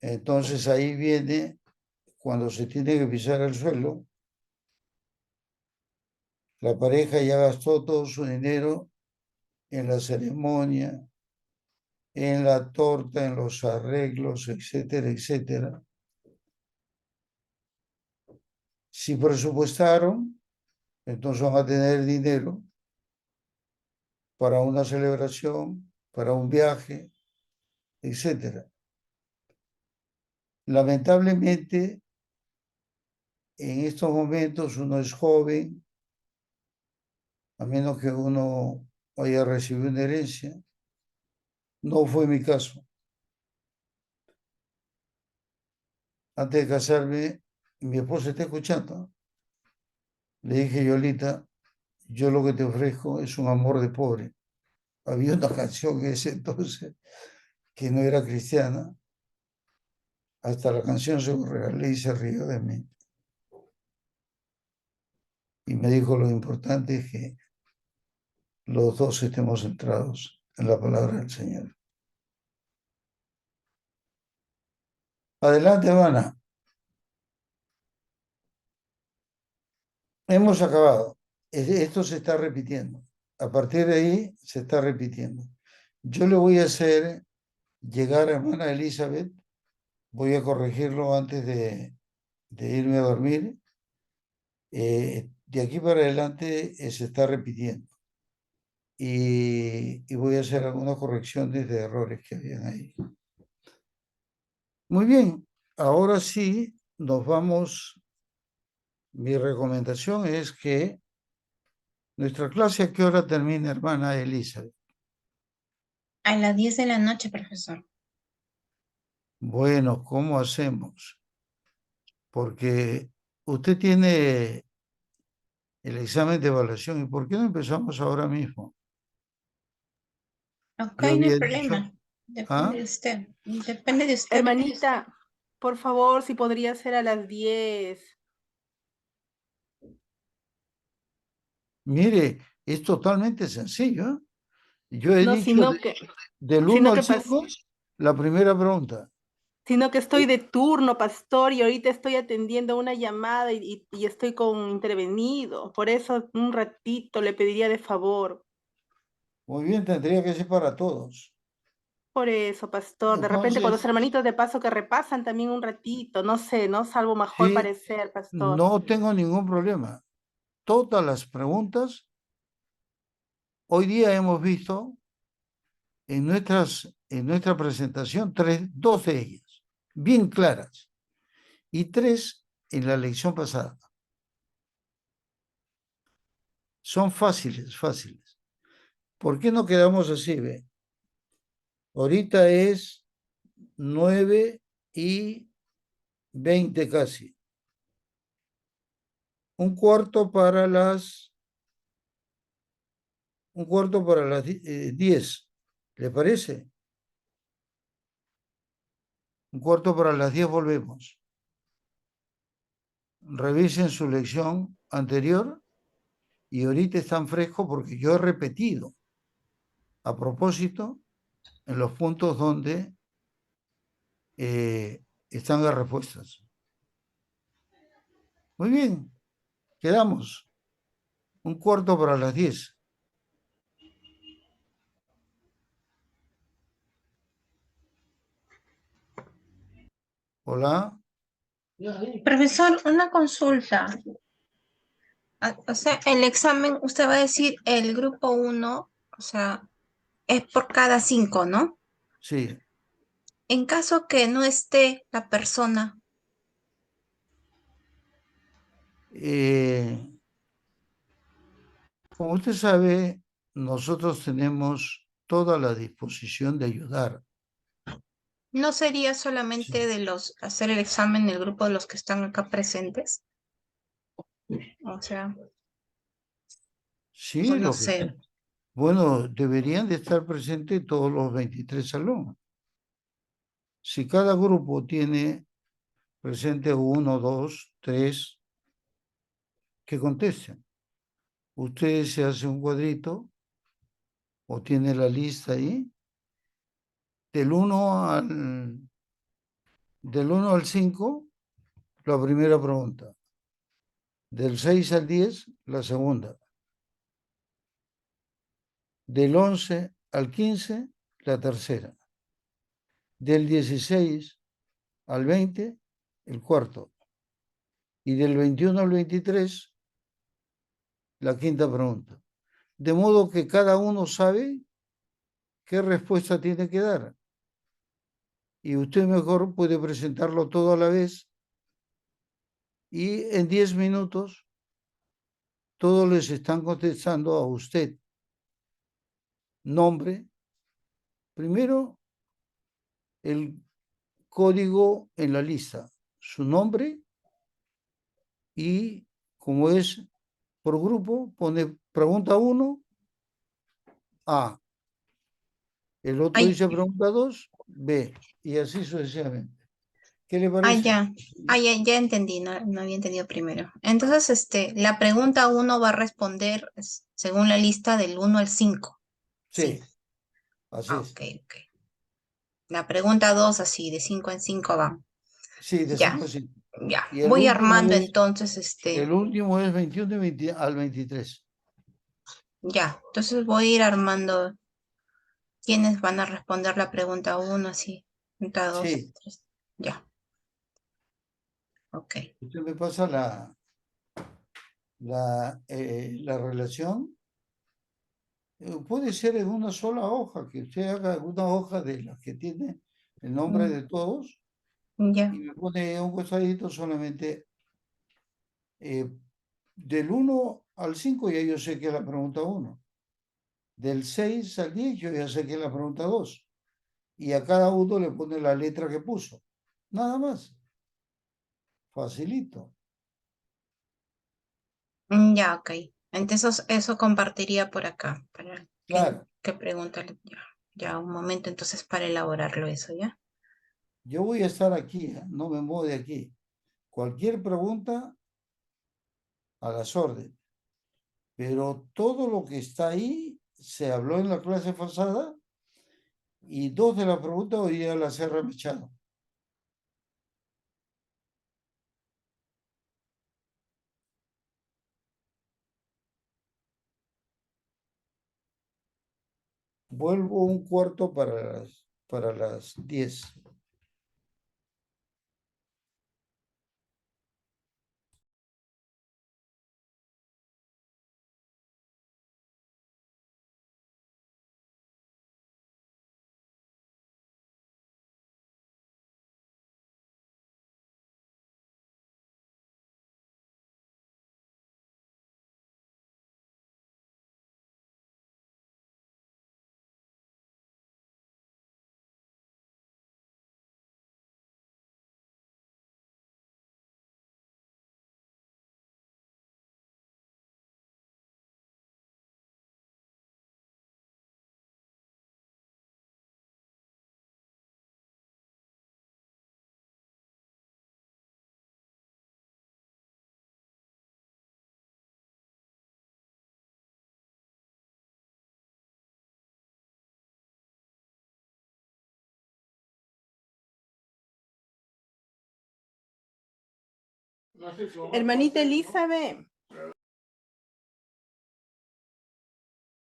Entonces ahí viene cuando se tiene que pisar el suelo. La pareja ya gastó todo su dinero en la ceremonia, en la torta, en los arreglos, etcétera, etcétera. Si presupuestaron, entonces van a tener dinero para una celebración, para un viaje, etcétera. Lamentablemente, en estos momentos uno es joven, a menos que uno haya recibido una herencia. No fue mi caso. Antes de casarme, mi esposa está escuchando. Le dije, Yolita, yo lo que te ofrezco es un amor de pobre. Había una canción en ese entonces que no era cristiana. Hasta la canción se lo regalé y se rió de mí. Y me dijo, lo importante es que los dos estemos centrados en la palabra del Señor. Adelante, Ivana. Hemos acabado. Esto se está repitiendo. A partir de ahí se está repitiendo. Yo le voy a hacer llegar a hermana Elizabeth. Voy a corregirlo antes de irme a dormir. De aquí para adelante se está repitiendo. Y voy a hacer algunas correcciones de errores que habían ahí. Muy bien. Ahora sí, nos vamos. Mi recomendación es que nuestra clase, ¿a qué hora termina, hermana Elizabeth? A las 10 de la noche, profesor. Bueno, ¿cómo hacemos? Porque usted tiene el examen de evaluación. ¿Y por qué no empezamos ahora mismo? Ok, Yo no hay había problema. dicho, Depende de usted. Depende de usted. Hermanita, por favor, si podría ser a las 10. mire, es totalmente sencillo, ¿eh? Yo he No, dicho del 1 al 5, la primera pregunta. sino que estoy de turno, pastor, y ahorita estoy atendiendo una llamada y estoy con intervenido. Por eso, un ratito le pediría de favor. Muy bien, tendría que ser para todos. Por eso, pastor, de repente con los Entonces, hermanitos de paso que repasan también un ratito, no sé, ¿no? Salvo mejor sí, parecer, pastor. no tengo ningún problema. Todas las preguntas, hoy día hemos visto en nuestra presentación dos de ellas, bien claras, y 3 en la lección pasada. Son fáciles. ¿Por qué no quedamos así, ve? Ahorita es 9:20 casi. Un cuarto para las 10. ¿Le parece? Un cuarto para las 10 volvemos. Revisen su lección anterior y ahorita están frescos porque yo he repetido a propósito en los puntos donde están las respuestas. Muy bien, quedamos. Un cuarto para las 10. Hola. Profesor, una consulta. O sea, el examen, usted va a decir el grupo 1, o sea, es por cada 5, ¿no? Sí. En caso que no esté la persona. Como usted sabe, nosotros tenemos toda la disposición de ayudar. ¿No sería solamente de hacer el examen del grupo de los que están acá presentes? O sea, Sí, no sé. Bueno, deberían de estar presentes todos los 23 alumnos. Si cada grupo tiene presente 1, 2, 3, que contesten. Ustedes se hace un cuadrito o tiene la lista ahí del 1 al 5, la primera pregunta. Del 6 al 10, la segunda. Del 11 al 15, la tercera. Del 16 al 20, el cuarto. Y del 21 al 23, la quinta pregunta. De modo que cada uno sabe qué respuesta tiene que dar. Y usted mejor puede presentarlo todo a la vez y en 10 minutos todos les están contestando a usted. nombre, primero el código en la lista, su nombre, y como es por grupo, pone pregunta 1, A. El otro Ay, dice pregunta 2, B. Y así sucesivamente. ¿Qué le parece? ya. Ya entendí, no había entendido primero. Entonces, la pregunta 1 va a responder según la lista del 1 al 5. Sí, así es. Ok. La pregunta 2 así, de 5 en 5 va. Sí, de Ya, 5 a 5. ya. Y el Voy último armando es, entonces, el último es 21 al 23. ya. Entonces voy a ir armando quiénes van a responder la pregunta 1, así. Pregunta 2, Sí. 3. Ya. Ok. Usted me pasa la relación. Puede ser en una sola hoja, que usted haga una hoja de las que tiene el nombre de todos Ya. y me pone un costadito solamente del 1 al 5, ya yo sé que es la pregunta 1. Del 6 al 10 yo ya sé que es la pregunta 2. Y a cada uno le pone la letra que puso. Nada más. Facilito. Ya, ok. Entonces eso compartiría por acá, para Claro. que preguntarle. Ya, un momento entonces para elaborarlo eso, ¿ya? Yo voy a estar aquí, no me muevo de aquí. Cualquier pregunta, a las órdenes. Pero todo lo que está ahí se habló en la clase pasada y 2 de las preguntas hoy día las he remechado. Vuelvo un cuarto para las 10. Hermanita Elizabeth.